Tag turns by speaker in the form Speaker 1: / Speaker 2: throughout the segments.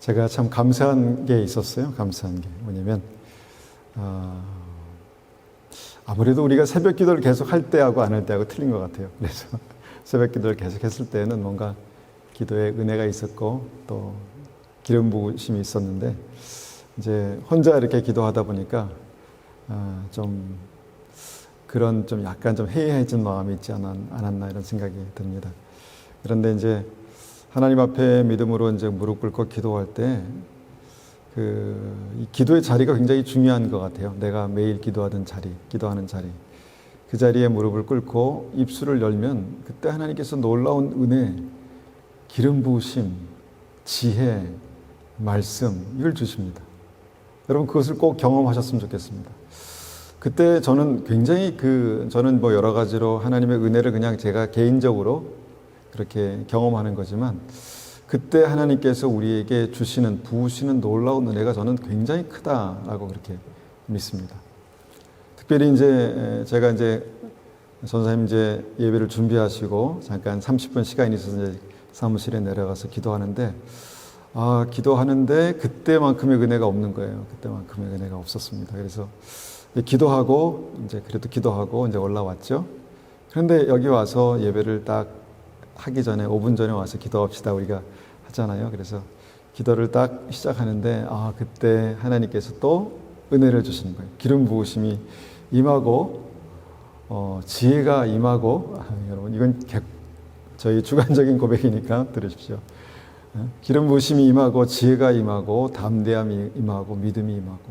Speaker 1: 제가 참 감사한 게 있었어요. 감사한 게 뭐냐면 아무래도 우리가 새벽 기도를 계속 할 때하고 안 할 때하고 틀린 것 같아요. 그래서 새벽 기도를 계속 했을 때는 뭔가 기도에 은혜가 있었고 또 기름 부으심이 있었는데, 이제 혼자 이렇게 기도하다 보니까 좀 그런 좀 약간 좀 해이해진 마음이 있지 않았나 이런 생각이 듭니다. 그런데 이제 하나님 앞에 믿음으로 이제 무릎 꿇고 기도할 때 이 기도의 자리가 굉장히 중요한 것 같아요. 내가 매일 기도하는 자리, 기도하는 자리, 그 자리에 무릎을 꿇고 입술을 열면 그때 하나님께서 놀라운 은혜, 기름 부으심, 지혜, 말씀 이걸 주십니다. 여러분 그것을 꼭 경험하셨으면 좋겠습니다. 그때 저는 굉장히 저는 뭐 여러 가지로 하나님의 은혜를 그냥 제가 개인적으로 그렇게 경험하는 거지만, 그때 하나님께서 우리에게 주시는 부으시는 놀라운 은혜가 저는 굉장히 크다라고 그렇게 믿습니다. 특별히 이제 제가 이제 전사님 이제 예배를 준비하시고 잠깐 30분 시간이 있어서 이제 사무실에 내려가서 기도하는데, 기도하는데 그때만큼의 은혜가 없는 거예요. 그때만큼의 은혜가 없었습니다. 그래서 기도하고 이제 그래도 기도하고 이제 올라왔죠. 그런데 여기 와서 예배를 딱 하기 전에 5분 전에 와서 기도합시다 우리가 하잖아요. 그래서 기도를 딱 시작하는데 그때 하나님께서 또 은혜를 주시는 거예요. 기름 부으심이 임하고 지혜가 임하고, 여러분 이건 저희 주관적인 고백이니까 들으십시오. 기름 부으심이 임하고 지혜가 임하고 담대함이 임하고 믿음이 임하고,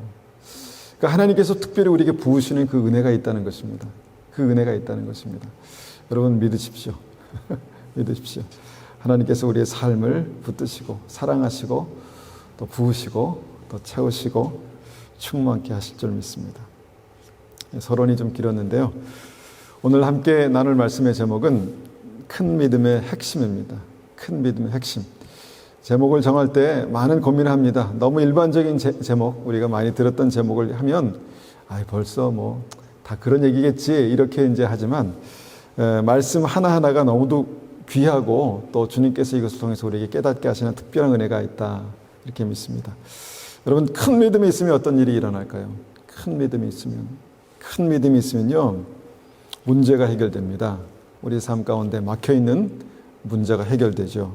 Speaker 1: 그러니까 하나님께서 특별히 우리에게 부으시는 그 은혜가 있다는 것입니다. 그 은혜가 있다는 것입니다. 여러분 믿으십시오. 믿으십시오. 하나님께서 우리의 삶을 붙드시고 사랑하시고 또 부으시고 또 채우시고 충만케 하실 줄 믿습니다. 서론이 좀 길었는데요. 오늘 함께 나눌 말씀의 제목은 큰 믿음의 핵심입니다. 큰 믿음의 핵심. 제목을 정할 때 많은 고민을 합니다. 너무 일반적인 제목, 우리가 많이 들었던 제목을 하면 벌써 뭐 다 그런 얘기겠지 이렇게 이제 하지만, 말씀 하나하나가 너무도 귀하고 또 주님께서 이것을 통해서 우리에게 깨닫게 하시는 특별한 은혜가 있다 이렇게 믿습니다. 여러분 큰 믿음이 있으면 어떤 일이 일어날까요? 큰 믿음이 있으면요 문제가 해결됩니다. 우리 삶 가운데 막혀있는 문제가 해결되죠.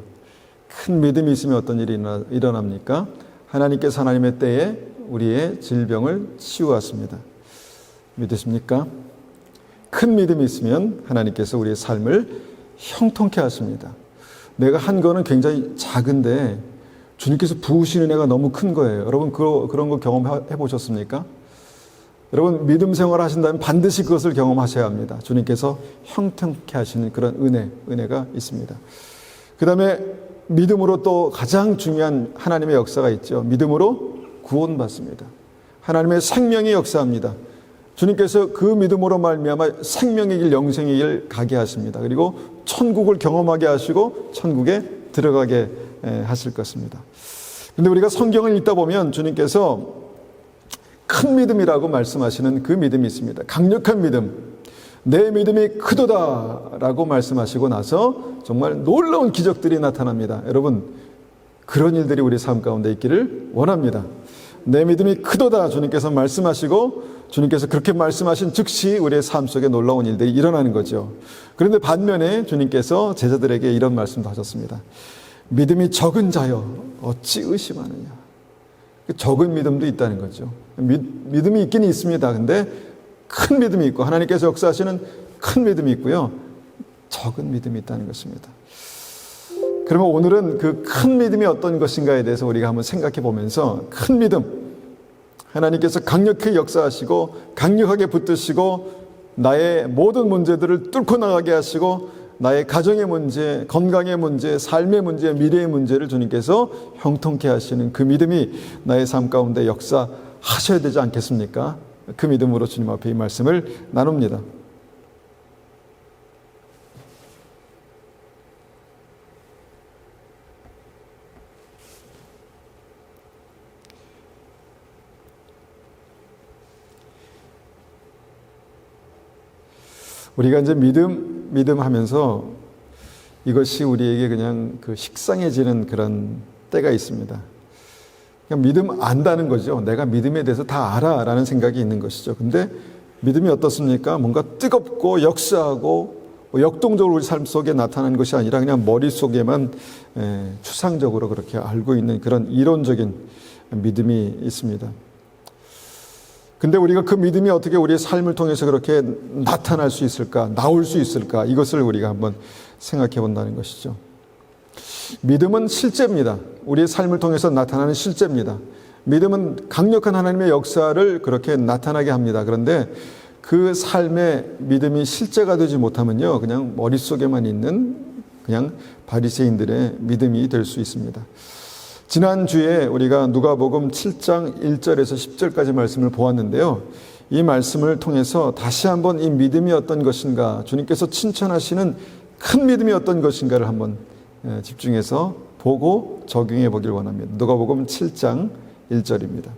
Speaker 1: 큰 믿음이 있으면 어떤 일이 일어납니까? 하나님께서 하나님의 때에 우리의 질병을 치유하십니다. 믿으십니까? 큰 믿음이 있으면 하나님께서 우리의 삶을 형통케 하십니다. 내가 한 거는 굉장히 작은데 주님께서 부으시는 은혜가 너무 큰 거예요. 여러분 그런 거 경험해 보셨습니까? 여러분 믿음 생활 하신다면 반드시 그것을 경험하셔야 합니다. 주님께서 형통케 하시는 그런 은혜가 있습니다. 그 다음에 믿음으로 또 가장 중요한 하나님의 역사가 있죠. 믿음으로 구원받습니다. 하나님의 생명이 역사합니다. 주님께서 그 믿음으로 말미암아 생명의 길, 영생의 길 가게 하십니다. 그리고 천국을 경험하게 하시고 천국에 들어가게 하실 것입니다. 그런데 우리가 성경을 읽다 보면 주님께서 큰 믿음이라고 말씀하시는 그 믿음이 있습니다. 강력한 믿음. 내 믿음이 크도다라고 말씀하시고 나서 정말 놀라운 기적들이 나타납니다. 여러분 그런 일들이 우리 삶 가운데 있기를 원합니다. 내 믿음이 크도다 주님께서 말씀하시고, 주님께서 그렇게 말씀하신 즉시 우리의 삶 속에 놀라운 일들이 일어나는 거죠. 그런데 반면에 주님께서 제자들에게 이런 말씀도 하셨습니다. 믿음이 적은 자여 어찌 의심하느냐. 적은 믿음도 있다는 거죠. 믿음이 있긴 있습니다. 근데 큰 믿음이 있고 하나님께서 역사하시는 큰 믿음이 있고요, 적은 믿음이 있다는 것입니다. 그러면 오늘은 그 큰 믿음이 어떤 것인가에 대해서 우리가 한번 생각해 보면서, 큰 믿음, 하나님께서 강력히 역사하시고 강력하게 붙드시고 나의 모든 문제들을 뚫고 나가게 하시고 나의 가정의 문제, 건강의 문제, 삶의 문제, 미래의 문제를 주님께서 형통케 하시는 그 믿음이 나의 삶 가운데 역사하셔야 되지 않겠습니까? 그 믿음으로 주님 앞에 이 말씀을 나눕니다. 우리가 이제 믿음 하면서 이것이 우리에게 그냥 식상해지는 그런 때가 있습니다. 그냥 믿음 안다는 거죠. 내가 믿음에 대해서 다 알아라는 생각이 있는 것이죠. 근데 믿음이 어떻습니까? 뭔가 뜨겁고 역사하고 역동적으로 우리 삶 속에 나타나는 것이 아니라 그냥 머릿속에만 추상적으로 그렇게 알고 있는 그런 이론적인 믿음이 있습니다. 근데 우리가 그 믿음이 어떻게 우리의 삶을 통해서 그렇게 나타날 수 있을까? 나올 수 있을까? 이것을 우리가 한번 생각해 본다는 것이죠. 믿음은 실제입니다. 우리의 삶을 통해서 나타나는 실제입니다. 믿음은 강력한 하나님의 역사를 그렇게 나타나게 합니다. 그런데 그 삶의 믿음이 실제가 되지 못하면요, 그냥 머릿속에만 있는 그냥 바리새인들의 믿음이 될 수 있습니다. 지난주에 우리가 누가복음 7장 1절에서 10절까지 말씀을 보았는데요. 이 말씀을 통해서 다시 한번 이 믿음이 어떤 것인가, 주님께서 칭찬하시는 큰 믿음이 어떤 것인가를 한번 집중해서 보고 적용해 보길 원합니다. 누가복음 7장 1절입니다.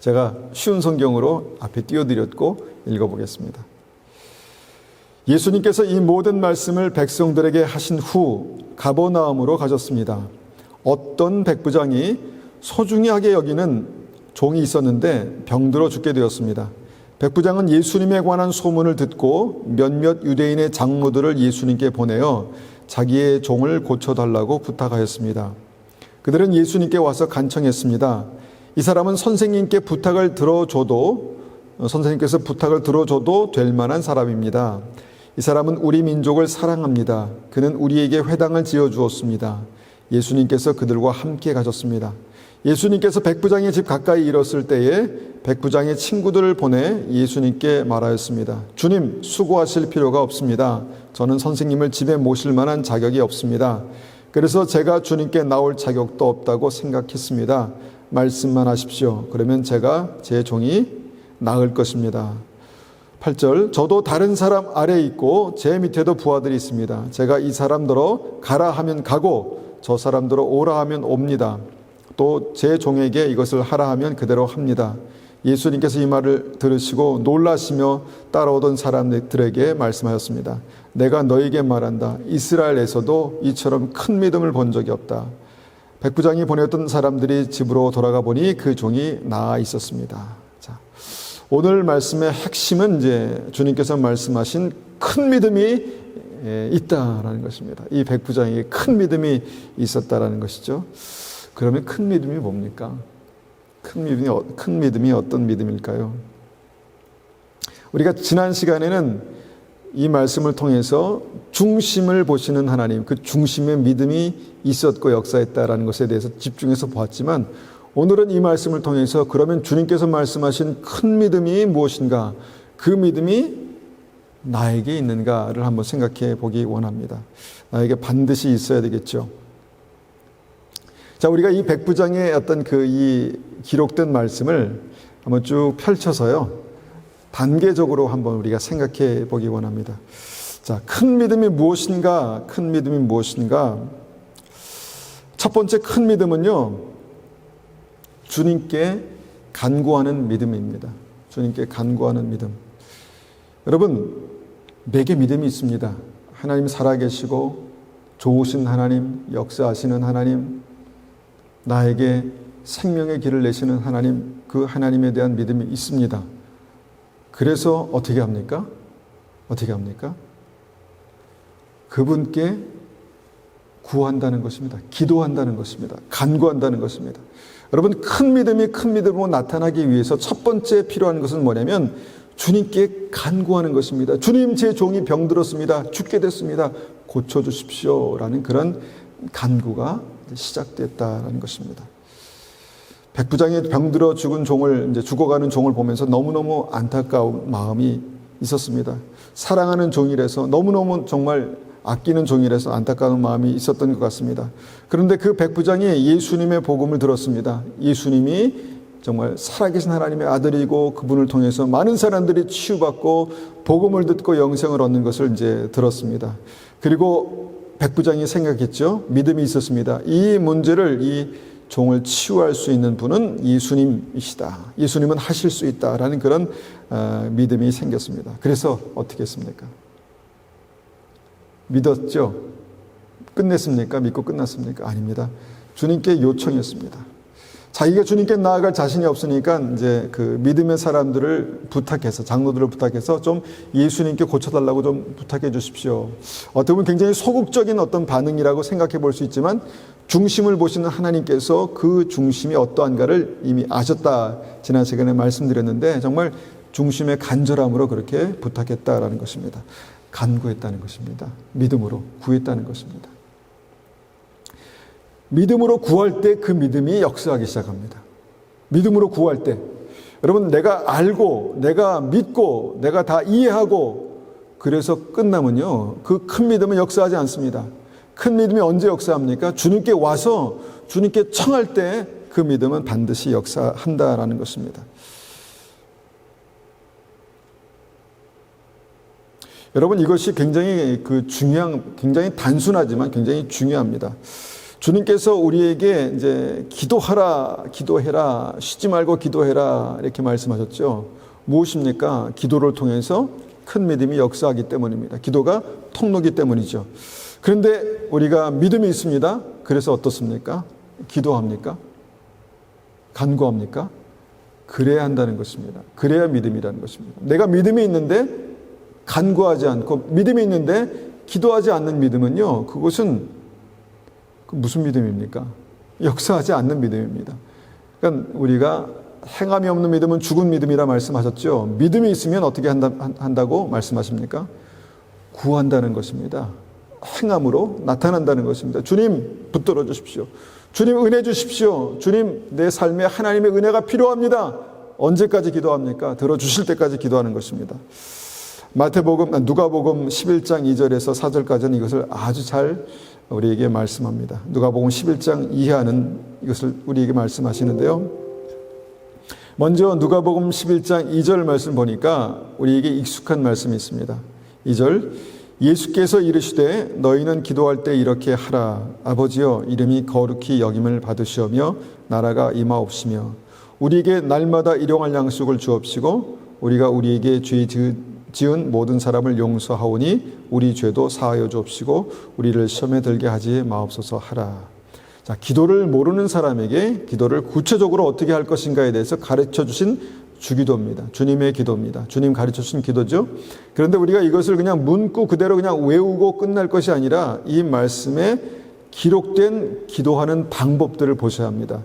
Speaker 1: 제가 쉬운 성경으로 앞에 띄워드렸고 읽어보겠습니다. 예수님께서 이 모든 말씀을 백성들에게 하신 후 가버나움으로 가셨습니다. 어떤 백부장이 소중히 하게 여기는 종이 있었는데 병들어 죽게 되었습니다. 백부장은 예수님에 관한 소문을 듣고 몇몇 유대인의 장로들을 예수님께 보내어 자기의 종을 고쳐달라고 부탁하였습니다. 그들은 예수님께 와서 간청했습니다. 이 사람은 선생님께서 부탁을 들어줘도 될 만한 사람입니다. 이 사람은 우리 민족을 사랑합니다. 그는 우리에게 회당을 지어주었습니다. 예수님께서 그들과 함께 가셨습니다. 예수님께서 백부장의 집 가까이 이뤘을 때에 백부장의 친구들을 보내 예수님께 말하였습니다. 주님, 수고하실 필요가 없습니다. 저는 선생님을 집에 모실 만한 자격이 없습니다. 그래서 제가 주님께 나올 자격도 없다고 생각했습니다. 말씀만 하십시오. 그러면 제 종이 나을 것입니다. 8절, 저도 다른 사람 아래에 있고 제 밑에도 부하들이 있습니다. 제가 이 사람들어 가라 하면 가고 저 사람들어 오라 하면 옵니다. 또 제 종에게 이것을 하라 하면 그대로 합니다. 예수님께서 이 말을 들으시고 놀라시며 따라오던 사람들에게 말씀하셨습니다. 내가 너에게 말한다. 이스라엘에서도 이처럼 큰 믿음을 본 적이 없다. 백부장이 보냈던 사람들이 집으로 돌아가 보니 그 종이 나아 있었습니다. 자, 오늘 말씀의 핵심은 이제 주님께서 말씀하신 큰 믿음이 있다라는 것입니다. 이 백부장에게 큰 믿음이 있었다라는 것이죠. 그러면 큰 믿음이 뭡니까? 큰 믿음이 어떤 믿음일까요? 우리가 지난 시간에는 이 말씀을 통해서 중심을 보시는 하나님, 그 중심의 믿음이 있었고 역사했다라는 것에 대해서 집중해서 보았지만, 오늘은 이 말씀을 통해서 그러면 주님께서 말씀하신 큰 믿음이 무엇인가, 그 믿음이 나에게 있는가를 한번 생각해 보기 원합니다. 나에게 반드시 있어야 되겠죠. 자, 우리가 이 백부장의 어떤 이 기록된 말씀을 한번 쭉 펼쳐서요, 단계적으로 한번 우리가 생각해 보기 원합니다. 자, 큰 믿음이 무엇인가? 큰 믿음이 무엇인가? 첫 번째 큰 믿음은요, 주님께 간구하는 믿음입니다. 주님께 간구하는 믿음. 여러분, 내게 믿음이 있습니다. 하나님 살아계시고 좋으신 하나님, 역사하시는 하나님, 나에게 생명의 길을 내시는 하나님, 그 하나님에 대한 믿음이 있습니다. 그래서 어떻게 합니까? 어떻게 합니까? 그분께 구한다는 것입니다. 기도한다는 것입니다. 간구한다는 것입니다. 여러분, 큰 믿음으로 나타나기 위해서 첫 번째 필요한 것은 뭐냐면 주님께 간구하는 것입니다. 주님, 제 종이 병들었습니다. 죽게 됐습니다. 고쳐주십시오. 라는 그런 간구가 시작됐다는 것입니다. 백부장이 병들어 죽어가는 종을 보면서 너무너무 안타까운 마음이 있었습니다. 사랑하는 종이라서, 너무너무 정말 아끼는 종이라서 안타까운 마음이 있었던 것 같습니다. 그런데 그 백부장이 예수님의 복음을 들었습니다. 예수님이 정말 살아계신 하나님의 아들이고 그분을 통해서 많은 사람들이 치유받고 복음을 듣고 영생을 얻는 것을 이제 들었습니다. 그리고 백부장이 생각했죠. 믿음이 있었습니다. 이 문제를, 이 종을 치유할 수 있는 분은 예수님이시다. 예수님은 하실 수 있다라는 그런 믿음이 생겼습니다. 그래서 어떻게 했습니까? 믿었죠. 끝냈습니까? 믿고 끝났습니까? 아닙니다. 주님께 요청했습니다. 자기가 주님께 나아갈 자신이 없으니까 이제 그 믿음의 사람들을 부탁해서, 장로들을 부탁해서 좀 예수님께 고쳐달라고 좀 부탁해 주십시오. 어떻게 보면 굉장히 소극적인 어떤 반응이라고 생각해 볼 수 있지만 중심을 보시는 하나님께서 그 중심이 어떠한가를 이미 아셨다. 지난 시간에 말씀드렸는데 정말 중심의 간절함으로 그렇게 부탁했다라는 것입니다. 간구했다는 것입니다. 믿음으로 구했다는 것입니다. 믿음으로 구할 때 그 믿음이 역사하기 시작합니다. 믿음으로 구할 때 여러분, 내가 알고 내가 믿고 내가 다 이해하고 그래서 끝나면요, 그 큰 믿음은 역사하지 않습니다. 큰 믿음이 언제 역사합니까? 주님께 와서 주님께 청할 때 그 믿음은 반드시 역사한다라는 것입니다. 여러분, 이것이 굉장히 굉장히 단순하지만 굉장히 중요합니다. 주님께서 우리에게 이제 기도해라, 쉬지 말고 기도해라 이렇게 말씀하셨죠. 무엇입니까? 기도를 통해서 큰 믿음이 역사하기 때문입니다. 기도가 통로기 때문이죠. 그런데 우리가 믿음이 있습니다. 그래서 어떻습니까? 기도합니까? 간구합니까? 그래야 한다는 것입니다. 그래야 믿음이라는 것입니다. 내가 믿음이 있는데 간구하지 않고 믿음이 있는데 기도하지 않는 믿음은요, 그것은 무슨 믿음입니까? 역사하지 않는 믿음입니다. 그러니까 우리가 행함이 없는 믿음은 죽은 믿음이라 말씀하셨죠. 믿음이 있으면 어떻게 한다고 말씀하십니까? 구한다는 것입니다. 행함으로 나타난다는 것입니다. 주님 붙들어 주십시오. 주님 은혜 주십시오. 주님 내 삶에 하나님의 은혜가 필요합니다. 언제까지 기도합니까? 들어주실 때까지 기도하는 것입니다. 누가복음 11장 2절에서 4절까지는 이것을 아주 잘 우리에게 말씀합니다. 누가복음 11장 이하는 이것을 우리에게 말씀하시는데요. 먼저 누가복음 11장 2절 말씀 보니까 우리에게 익숙한 말씀이 있습니다. 2절, 예수께서 이르시되 너희는 기도할 때 이렇게 하라. 아버지여, 이름이 거룩히 여김을 받으시오며 나라가 임하옵시며 우리에게 날마다 일용할 양식을 주옵시고 우리가 우리에게 죄 지은 모든 사람을 용서하오니 우리 죄도 사하여 주옵시고 우리를 시험에 들게 하지 마옵소서 하라. 자, 기도를 모르는 사람에게 기도를 구체적으로 어떻게 할 것인가에 대해서 가르쳐 주신 주기도입니다. 주님의 기도입니다. 주님 가르쳐 주신 기도죠. 그런데 우리가 이것을 그냥 문구 그대로 그냥 외우고 끝날 것이 아니라 이 말씀에 기록된 기도하는 방법들을 보셔야 합니다.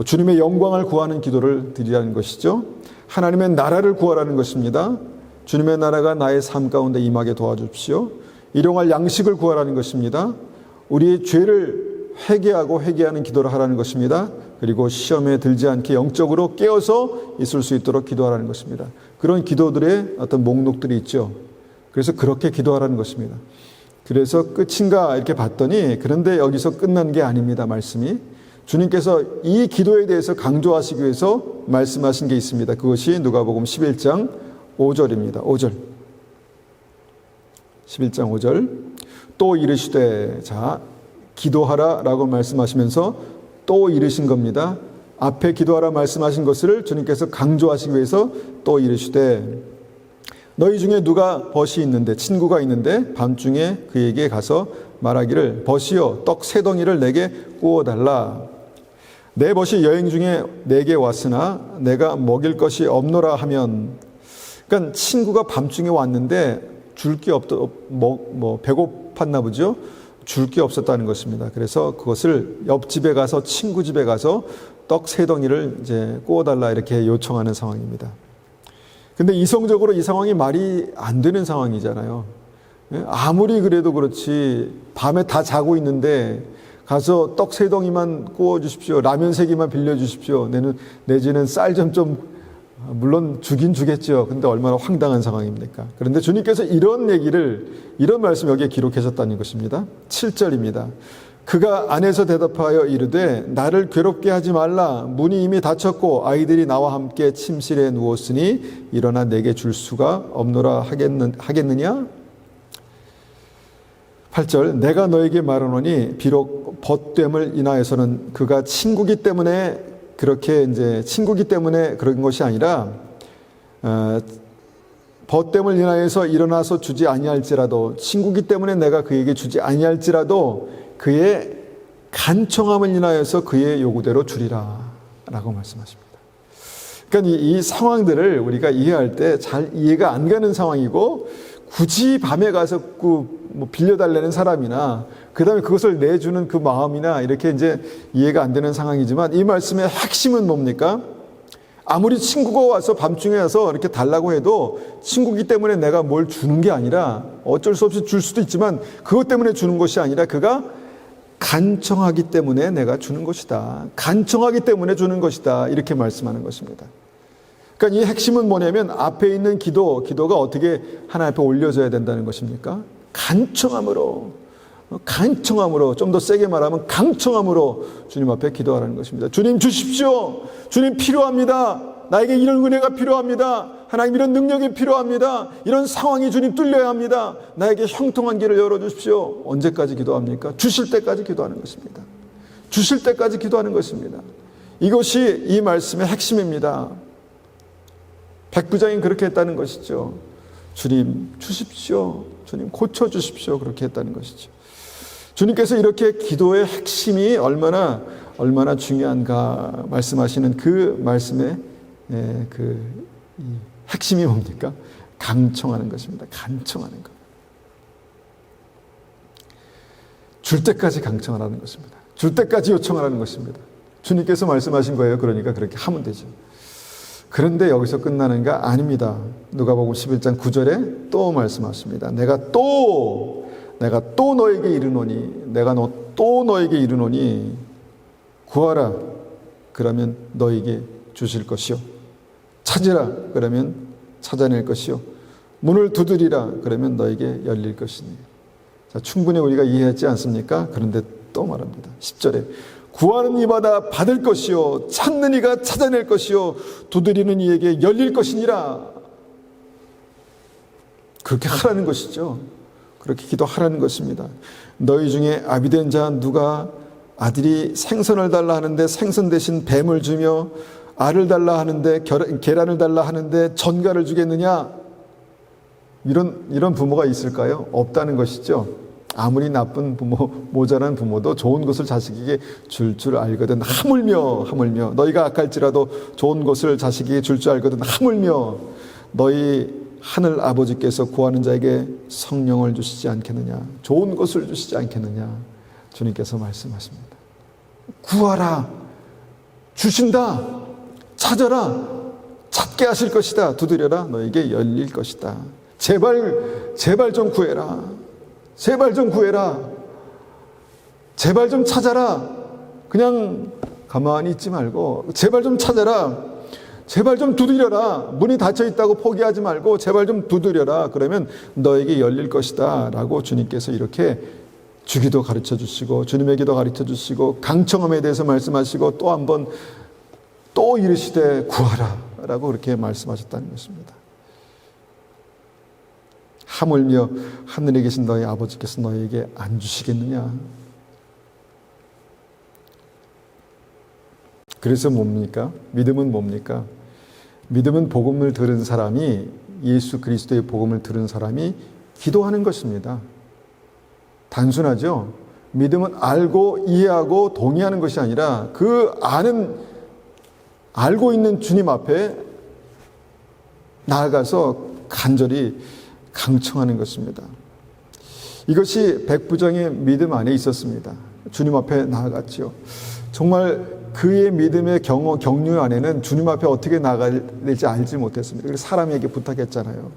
Speaker 1: 주님의 영광을 구하는 기도를 드리라는 것이죠. 하나님의 나라를 구하라는 것입니다. 주님의 나라가 나의 삶 가운데 임하게 도와주십시오. 일용할 양식을 구하라는 것입니다. 우리의 죄를 회개하는 기도를 하라는 것입니다. 그리고 시험에 들지 않게 영적으로 깨어서 있을 수 있도록 기도하라는 것입니다. 그런 기도들의 어떤 목록들이 있죠. 그래서 그렇게 기도하라는 것입니다. 그래서 끝인가 이렇게 봤더니 그런데 여기서 끝난 게 아닙니다. 말씀이. 주님께서 이 기도에 대해서 강조하시기 위해서 말씀하신 게 있습니다. 그것이 누가복음 11장 5절입니다. 5절. 11장 5절. 또 이르시되, 자, 기도하라 라고 말씀하시면서 또 이르신 겁니다. 앞에 기도하라 말씀하신 것을 주님께서 강조하시기 위해서 또 이르시되, 너희 중에 누가 벗이 있는데, 친구가 있는데 밤중에 그에게 가서 말하기를 벗이여 떡 3덩이를 내게 구워달라. 내 벗이 여행 중에 내게 왔으나 내가 먹일 것이 없노라 하면, 그러니까 친구가 밤중에 왔는데 줄 게 배고팠나 보죠. 줄 게 없었다는 것입니다. 그래서 그것을 옆집에 가서 친구 집에 가서 떡 3덩이를 이제 구워달라 이렇게 요청하는 상황입니다. 근데 이성적으로 이 상황이 말이 안 되는 상황이잖아요. 아무리 그래도 그렇지 밤에 다 자고 있는데 가서 떡 3덩이만 구워 주십시오. 라면 3개만 빌려 주십시오. 내지는 쌀 좀 물론 주긴 주겠죠. 근데 얼마나 황당한 상황입니까? 그런데 주님께서 이런 말씀 여기에 기록하셨다는 것입니다. 7절입니다. 그가 안에서 대답하여 이르되 나를 괴롭게 하지 말라. 문이 이미 닫혔고 아이들이 나와 함께 침실에 누웠으니 일어나 내게 줄 수가 없노라 하겠느냐? 8절, 내가 너에게 말하노니 비록 벗됨을 인하여서는 그가 친구기 때문에 그런 것이 아니라 벗됨을 인하여서 일어나서 주지 아니할지라도 친구기 때문에 내가 그에게 주지 아니할지라도 그의 간청함을 인하여서 그의 요구대로 주리라 라고 말씀하십니다. 그러니까 이 상황들을 우리가 이해할 때 잘 이해가 안 가는 상황이고, 굳이 밤에 가서 뭐 빌려달라는 사람이나 그 다음에 그것을 내주는 그 마음이나 이렇게 이제 이해가 안 되는 상황이지만, 이 말씀의 핵심은 뭡니까? 아무리 친구가 와서 밤중에 와서 이렇게 달라고 해도 친구기 때문에 내가 뭘 주는 게 아니라, 어쩔 수 없이 줄 수도 있지만 그것 때문에 주는 것이 아니라 그가 간청하기 때문에 내가 주는 것이다. 간청하기 때문에 주는 것이다. 이렇게 말씀하는 것입니다. 그러니까 이 핵심은 뭐냐면, 앞에 있는 기도가 어떻게 하나님 앞에 올려져야 된다는 것입니까? 간청함으로, 좀 더 세게 말하면 강청함으로 주님 앞에 기도하라는 것입니다. 주님 주십시오. 주님 필요합니다. 나에게 이런 은혜가 필요합니다. 하나님 이런 능력이 필요합니다. 이런 상황이 주님 뚫려야 합니다. 나에게 형통한 길을 열어주십시오. 언제까지 기도합니까? 주실 때까지 기도하는 것입니다. 주실 때까지 기도하는 것입니다. 이것이 이 말씀의 핵심입니다. 백부장이 그렇게 했다는 것이죠. 주님 주십시오. 주님 고쳐주십시오. 그렇게 했다는 것이죠. 주님께서 이렇게 기도의 핵심이 얼마나 중요한가 말씀하시는 그 말씀의 핵심이 뭡니까? 강청하는 것입니다. 간청하는 것. 줄 때까지 강청하라는 것입니다. 줄 때까지 요청하라는 것입니다. 주님께서 말씀하신 거예요. 그러니까 그렇게 하면 되죠. 그런데 여기서 끝나는가? 아닙니다. 누가복음 11장 9절에 또 말씀하십니다. 내가 또 너에게 이르노니, 내가 또 너에게 이르노니 구하라 그러면 너에게 주실 것이요, 찾으라 그러면 찾아낼 것이요, 문을 두드리라 그러면 너에게 열릴 것이니. 자, 충분히 우리가 이해했지 않습니까? 그런데 또 말합니다. 10절에 구하는 이마다 받을 것이요, 찾는 이가 찾아낼 것이요, 두드리는 이에게 열릴 것이니라. 그렇게 하라는 것이죠. 그렇게 기도하라는 것입니다. 너희 중에 아비된 자 누가 아들이 생선을 달라 하는데 생선 대신 뱀을 주며, 알을 달라 하는데 계란을 달라 하는데 전갈을 주겠느냐? 이런 부모가 있을까요? 없다는 것이죠. 아무리 나쁜 부모, 모자란 부모도 좋은 것을 자식에게 줄 알거든. 하물며 너희가 악할지라도 좋은 것을 자식에게 줄 알거든. 하물며 너희 하늘 아버지께서 구하는 자에게 성령을 주시지 않겠느냐? 좋은 것을 주시지 않겠느냐? 주님께서 말씀하십니다. 구하라, 주신다. 찾아라, 찾게 하실 것이다. 두드려라, 너에게 열릴 것이다. 제발 좀 구해라. 제발 좀 구해라. 제발 좀 찾아라. 그냥 가만히 있지 말고 제발 좀 찾아라. 제발 좀 두드려라. 문이 닫혀 있다고 포기하지 말고 제발 좀 두드려라. 그러면 너에게 열릴 것이다 라고 주님께서 이렇게 주기도 가르쳐 주시고, 주님의 기도 가르쳐 주시고, 강청함에 대해서 말씀하시고, 또 한 번 또 이르시되 구하라 라고 그렇게 말씀하셨다는 것입니다. 하물며 하늘에 계신 너희 아버지께서 너희에게 안 주시겠느냐? 그래서 뭡니까? 믿음은 뭡니까? 믿음은 복음을 들은 사람이, 예수 그리스도의 복음을 들은 사람이 기도하는 것입니다. 단순하죠? 믿음은 알고 이해하고 동의하는 것이 아니라 그 알고 있는 주님 앞에 나아가서 간절히 강청하는 것입니다. 이것이 백부장의 믿음 안에 있었습니다. 주님 앞에 나아갔죠. 정말 그의 믿음의 경륜 안에는 주님 앞에 어떻게 나아가야 될지 알지 못했습니다. 그래서 사람에게 부탁했잖아요.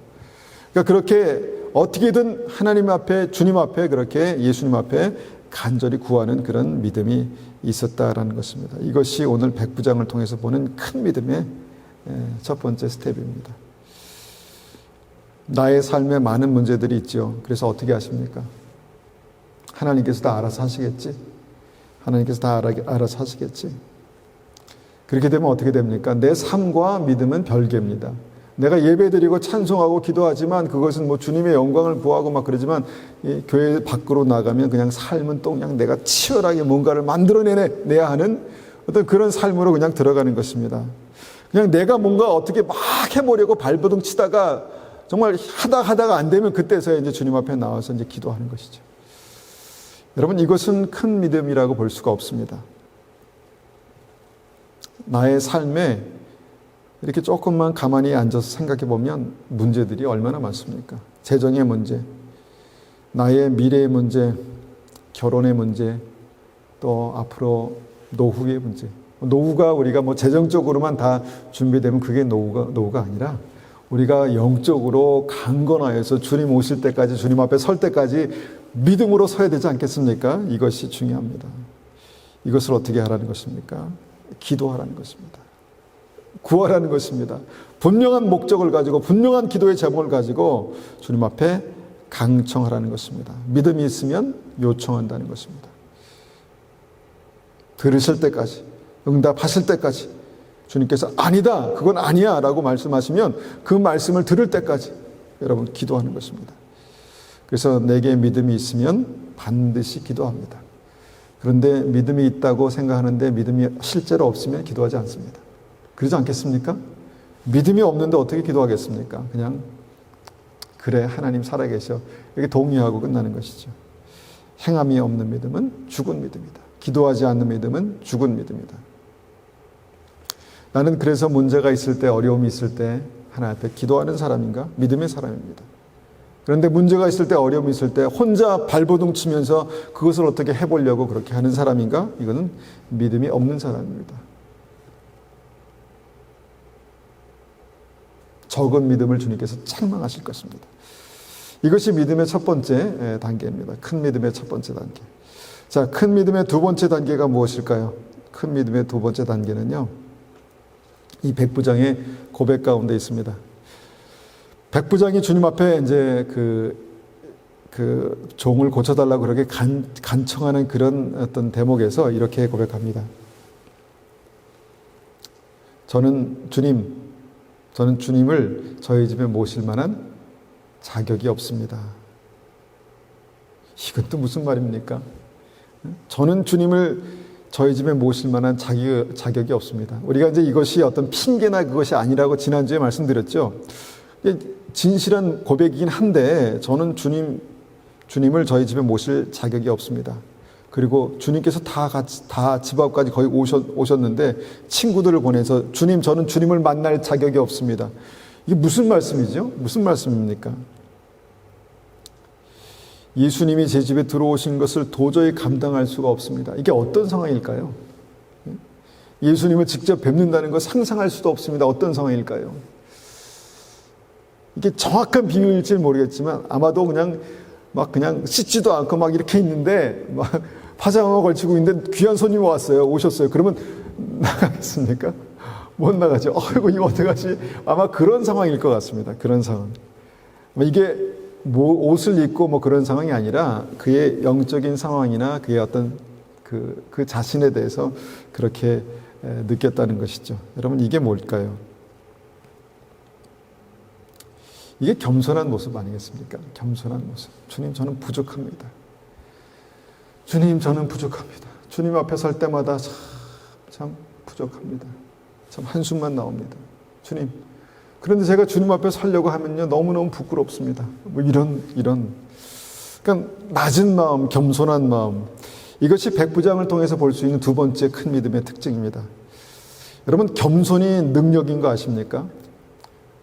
Speaker 1: 그러니까 그렇게 어떻게든 하나님 앞에, 주님 앞에, 그렇게 예수님 앞에 간절히 구하는 그런 믿음이 있었다라는 것입니다. 이것이 오늘 백부장을 통해서 보는 큰 믿음의 첫 번째 스텝입니다. 나의 삶에 많은 문제들이 있죠. 그래서 어떻게 하십니까? 하나님께서 다 알아서 하시겠지? 하나님께서 다 알아서 하시겠지? 그렇게 되면 어떻게 됩니까? 내 삶과 믿음은 별개입니다. 내가 예배드리고 찬송하고 기도하지만 그것은 뭐 주님의 영광을 구하고 막 그러지만, 이 교회 밖으로 나가면 그냥 삶은 또 그냥 내가 치열하게 뭔가를 만들어내야 하는 어떤 그런 삶으로 그냥 들어가는 것입니다. 그냥 내가 뭔가 어떻게 막 해보려고 발버둥 치다가 정말 하다가 안 되면 그때서야 이제 주님 앞에 나와서 이제 기도하는 것이죠. 여러분, 이것은 큰 믿음이라고 볼 수가 없습니다. 나의 삶에 이렇게 조금만 가만히 앉아서 생각해 보면 문제들이 얼마나 많습니까? 재정의 문제, 나의 미래의 문제, 결혼의 문제, 또 앞으로 노후의 문제. 노후가 우리가 뭐 재정적으로만 다 준비되면 그게 노후가 아니라 우리가 영적으로 강건하여서 주님 오실 때까지, 주님 앞에 설 때까지 믿음으로 서야 되지 않겠습니까? 이것이 중요합니다. 이것을 어떻게 하라는 것입니까? 기도하라는 것입니다. 구하라는 것입니다. 분명한 목적을 가지고, 분명한 기도의 제목을 가지고 주님 앞에 강청하라는 것입니다. 믿음이 있으면 요청한다는 것입니다. 들으실 때까지, 응답하실 때까지, 주님께서 아니다, 그건 아니야 라고 말씀하시면 그 말씀을 들을 때까지 여러분 기도하는 것입니다. 그래서 내게 믿음이 있으면 반드시 기도합니다. 그런데 믿음이 있다고 생각하는데 믿음이 실제로 없으면 기도하지 않습니다. 그러지 않겠습니까? 믿음이 없는데 어떻게 기도하겠습니까? 그냥 그래, 하나님 살아계셔, 이렇게 동의하고 끝나는 것이죠. 행함이 없는 믿음은 죽은 믿음이다. 기도하지 않는 믿음은 죽은 믿음이다. 나는 그래서 문제가 있을 때, 어려움이 있을 때 하나님 앞에 기도하는 사람인가? 믿음의 사람입니다. 그런데 문제가 있을 때, 어려움이 있을 때 혼자 발버둥 치면서 그것을 어떻게 해보려고 그렇게 하는 사람인가? 이거는 믿음이 없는 사람입니다. 적은 믿음을 주님께서 책망하실 것입니다. 이것이 믿음의 첫 번째 단계입니다. 큰 믿음의 첫 번째 단계. 자, 큰 믿음의 두 번째 단계가 무엇일까요? 큰 믿음의 두 번째 단계는요, 이 백부장의 고백 가운데 있습니다. 백부장이 주님 앞에 이제 그 종을 고쳐달라고 그렇게 간청하는 그런 어떤 대목에서 이렇게 고백합니다. 저는 주님을 저희 집에 모실 만한 자격이 없습니다. 이건 또 무슨 말입니까? 저는 주님을 저희 집에 모실 만한 자격이 없습니다. 우리가 이제 이것이 어떤 핑계나 그것이 아니라고 지난주에 말씀드렸죠. 진실한 고백이긴 한데 저는 주님을 저희 집에 모실 자격이 없습니다. 그리고 주님께서 다 집 앞까지 거의 오셨는데 친구들을 보내서 저는 주님을 만날 자격이 없습니다. 이게 무슨 말씀이죠? 무슨 말씀입니까? 예수님이 제 집에 들어오신 것을 도저히 감당할 수가 없습니다. 이게 어떤 상황일까요? 예수님을 직접 뵙는다는 거 상상할 수도 없습니다. 어떤 상황일까요? 이게 정확한 비유일지 모르겠지만 아마도 그냥 씻지도 않고 막 이렇게 있는데 막 파자마 걸치고 있는데 귀한 손님이 오셨어요. 그러면 나가겠습니까? 못 나가죠. 아이고, 이거 어떡하지? 아마 그런 상황일 것 같습니다. 그런 상황. 이게 옷을 입고 그런 상황이 아니라 그의 영적인 상황이나 그의 어떤 그 자신에 대해서 그렇게 느꼈다는 것이죠. 여러분, 이게 뭘까요? 이게 겸손한 모습 아니겠습니까? 겸손한 모습. 주님, 저는 부족합니다. 주님, 저는 부족합니다. 주님 앞에 설 때마다 참 부족합니다. 참 한숨만 나옵니다. 주님. 그런데 제가 주님 앞에 서려고 하면요, 너무너무 부끄럽습니다. 이런. 그러니까 낮은 마음, 겸손한 마음. 이것이 백부장을 통해서 볼 수 있는 두 번째 큰 믿음의 특징입니다. 여러분, 겸손이 능력인 거 아십니까?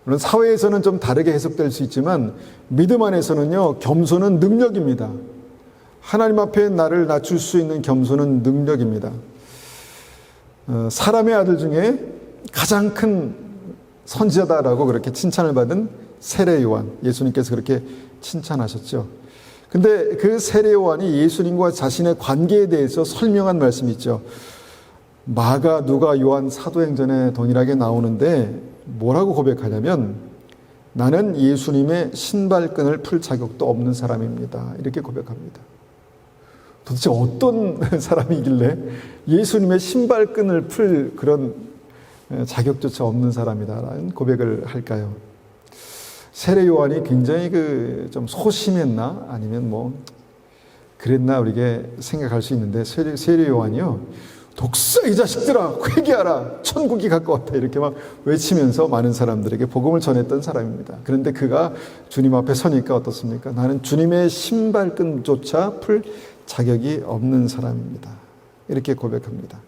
Speaker 1: 물론 사회에서는 좀 다르게 해석될 수 있지만 믿음 안에서는요, 겸손은 능력입니다. 하나님 앞에 나를 낮출 수 있는 겸손은 능력입니다. 사람의 아들 중에 가장 큰 선지자다라고 그렇게 칭찬을 받은 세례 요한, 예수님께서 그렇게 칭찬하셨죠. 근데 그 세례 요한이 예수님과 자신의 관계에 대해서 설명한 말씀이 있죠. 마가, 누가, 요한 사도행전에 동일하게 나오는데 뭐라고 고백하냐면 나는 예수님의 신발끈을 풀 자격도 없는 사람입니다. 이렇게 고백합니다. 도대체 어떤 사람이길래 예수님의 신발끈을 풀 그런 자격조차 없는 사람이다라는 고백을 할까요? 세례 요한이 굉장히 좀 소심했나 아니면 그랬나 우리가 생각할 수 있는데 세례 요한이요, 독사 이 자식들아 회개하라 천국이 가까웠다 이렇게 막 외치면서 많은 사람들에게 복음을 전했던 사람입니다. 그런데 그가 주님 앞에 서니까 어떻습니까? 나는 주님의 신발끈조차 풀 자격이 없는 사람입니다. 이렇게 고백합니다.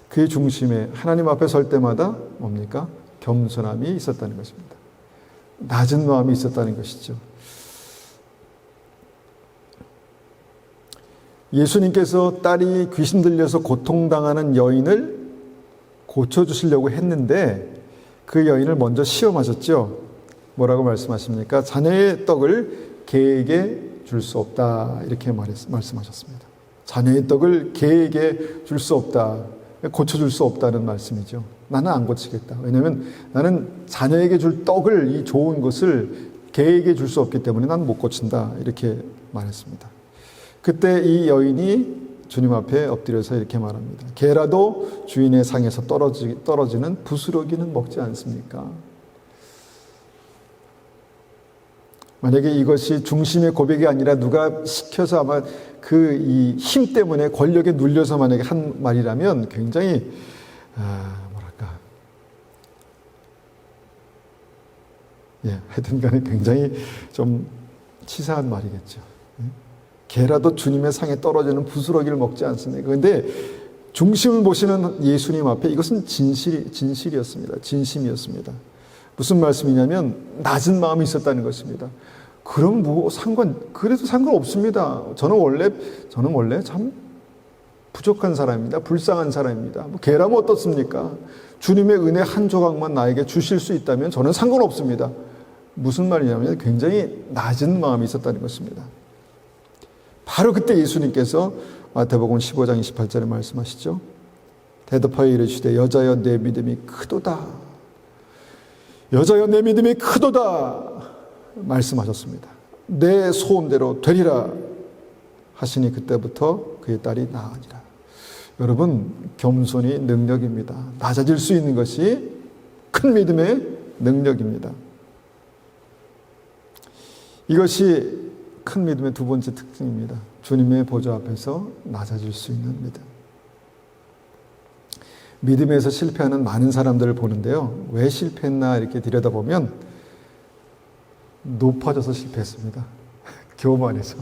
Speaker 1: 그의 중심에 하나님 앞에 설 때마다 뭡니까? 겸손함이 있었다는 것입니다. 낮은 마음이 있었다는 것이죠. 예수님께서 딸이 귀신 들려서 고통당하는 여인을 고쳐주시려고 했는데 그 여인을 먼저 시험하셨죠. 뭐라고 말씀하십니까? 자녀의 떡을 개에게 줄 수 없다, 이렇게 말씀하셨습니다. 자녀의 떡을 개에게 줄 수 없다, 고쳐줄 수 없다는 말씀이죠. 나는 안 고치겠다. 왜냐하면 나는 자녀에게 줄 떡을, 이 좋은 것을 개에게 줄 수 없기 때문에 난 못 고친다, 이렇게 말했습니다. 그때 이 여인이 주님 앞에 엎드려서 이렇게 말합니다. 개라도 주인의 상에서 떨어지는 부스러기는 먹지 않습니까? 만약에 이것이 중심의 고백이 아니라 누가 시켜서 아마 그 이 힘 때문에 권력에 눌려서 만약에 한 말이라면 굉장히 하여튼 간에 굉장히 좀 치사한 말이겠죠. 개라도 주님의 상에 떨어지는 부스러기를 먹지 않습니까? 그런데 중심을 보시는 예수님 앞에 이것은 진실이었습니다. 진심이었습니다. 무슨 말씀이냐면 낮은 마음이 있었다는 것입니다. 그럼 그래도 상관없습니다. 저는 원래 참 부족한 사람입니다. 불쌍한 사람입니다. 개라면 어떻습니까? 주님의 은혜 한 조각만 나에게 주실 수 있다면 저는 상관없습니다. 무슨 말이냐면 굉장히 낮은 마음이 있었다는 것입니다. 바로 그때 예수님께서 마태복음 15장 28절에 말씀하시죠. 대답하여 이르시되 여자여 내 믿음이 크도다. 여자여 내 믿음이 크도다 말씀하셨습니다. 내 소원대로 되리라 하시니 그때부터 그의 딸이 나으니라. 여러분, 겸손이 능력입니다. 낮아질 수 있는 것이 큰 믿음의 능력입니다. 이것이 큰 믿음의 두 번째 특징입니다. 주님의 보좌 앞에서 낮아질 수 있는 믿음. 믿음에서 실패하는 많은 사람들을 보는데요. 왜 실패했나 이렇게 들여다보면 높아져서 실패했습니다. 교만해서.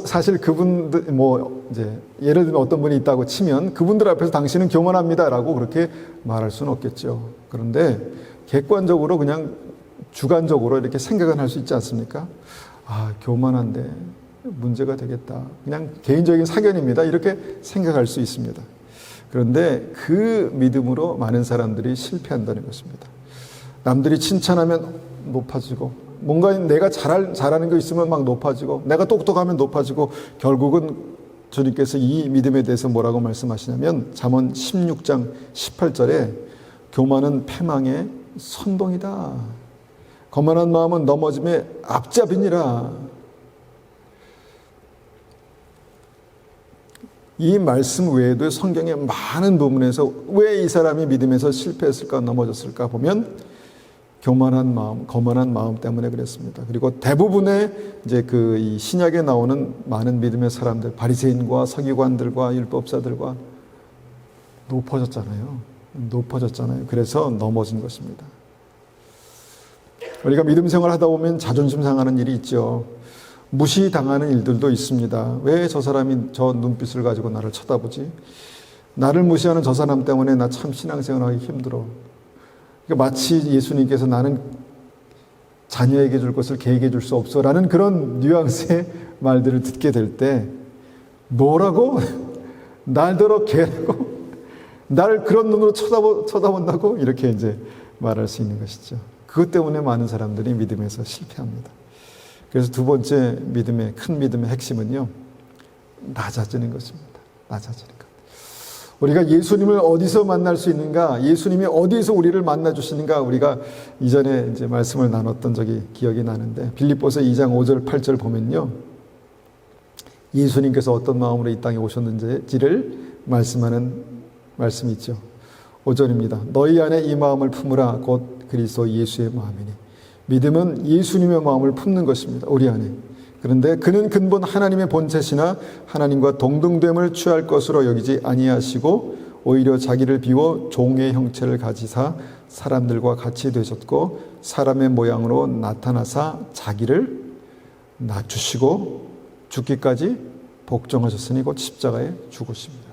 Speaker 1: 사실 그분들, 이제 예를 들면 어떤 분이 있다고 치면 그분들 앞에서 당신은 교만합니다라고 그렇게 말할 수는 없겠죠. 그런데 객관적으로 그냥 주관적으로 이렇게 생각은 할 수 있지 않습니까? 교만한데 문제가 되겠다. 그냥 개인적인 사견입니다. 이렇게 생각할 수 있습니다. 그런데 그 믿음으로 많은 사람들이 실패한다는 것입니다. 남들이 칭찬하면 높아지고, 뭔가 내가 잘하는 거 있으면 막 높아지고, 내가 똑똑하면 높아지고, 결국은 주님께서 이 믿음에 대해서 뭐라고 말씀하시냐면 잠언 16장 18절에 교만은 패망의 선봉이다. 거만한 마음은 넘어짐의 앞잡이니라. 이 말씀 외에도 성경의 많은 부분에서 왜 이 사람이 믿음에서 실패했을까, 넘어졌을까 보면 교만한 마음, 거만한 마음 때문에 그랬습니다. 그리고 대부분의 이제 이 신약에 나오는 많은 믿음의 사람들, 바리새인과 서기관들과 율법사들과 높아졌잖아요. 그래서 넘어진 것입니다. 우리가 믿음 생활 하다 보면 자존심 상하는 일이 있죠. 무시당하는 일들도 있습니다. 왜 저 사람이 저 눈빛을 가지고 나를 쳐다보지? 나를 무시하는 저 사람 때문에 나 참 신앙생활하기 힘들어. 그러니까 마치 예수님께서 나는 자녀에게 줄 것을 개에게 줄 수 없어 라는 그런 뉘앙스의 말들을 듣게 될 때 뭐라고? 날더러 개라고? 나를 그런 눈으로 쳐다본다고? 이렇게 이제 말할 수 있는 것이죠. 그것 때문에 많은 사람들이 믿음에서 실패합니다. 그래서 두 번째 큰 믿음의 핵심은요, 낮아지는 것입니다. 낮아지는 것. 우리가 예수님을 어디서 만날 수 있는가, 예수님이 어디서 우리를 만나 주시는가, 우리가 이전에 이제 말씀을 나눴던 적이 기억이 나는데, 빌립보서 2장 5절 8절 보면요, 예수님께서 어떤 마음으로 이 땅에 오셨는지를 말씀하는 말씀이 있죠. 5절입니다. 너희 안에 이 마음을 품으라. 곧 그리스도 예수의 마음이니. 믿음은 예수님의 마음을 품는 것입니다. 우리 안에. 그런데 그는 근본 하나님의 본체시나 하나님과 동등됨을 취할 것으로 여기지 아니하시고 오히려 자기를 비워 종의 형체를 가지사 사람들과 같이 되셨고 사람의 모양으로 나타나사 자기를 낮추시고 죽기까지 복종하셨으니 곧 십자가에 죽으십니다.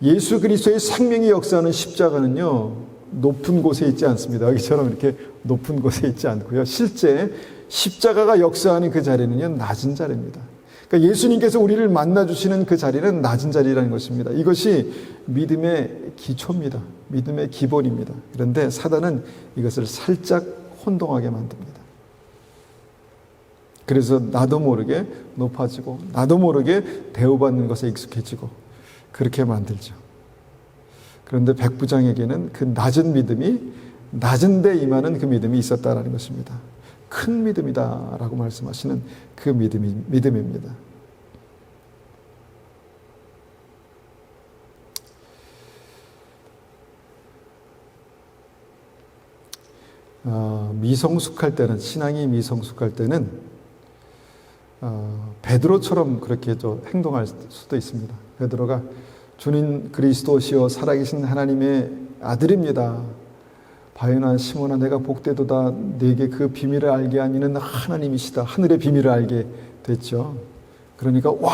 Speaker 1: 예수 그리스도의 생명이 역사하는 십자가는요, 높은 곳에 있지 않습니다. 여기처럼 이렇게 높은 곳에 있지 않고요. 실제 십자가가 역사하는 그 자리는요, 낮은 자리입니다. 그러니까 예수님께서 우리를 만나주시는 그 자리는 낮은 자리라는 것입니다. 이것이 믿음의 기초입니다. 믿음의 기본입니다. 그런데 사단은 이것을 살짝 혼동하게 만듭니다. 그래서 나도 모르게 높아지고 나도 모르게 대우받는 것에 익숙해지고 그렇게 만들죠. 그런데 백부장에게는 그 낮은 믿음이, 낮은 데 임하는 그 믿음이 있었다라는 것입니다. 큰 믿음이다라고 말씀하시는 그 믿음입니다. 미성숙할 때는, 신앙이 미성숙할 때는 베드로처럼 그렇게 행동할 수도 있습니다. 베드로가 주님 그리스도시여 살아계신 하나님의 아들입니다. 바요나 시몬아 내가 복되도다. 내게 그 비밀을 알게 하니는 하나님이시다. 하늘의 비밀을 알게 됐죠. 그러니까 와,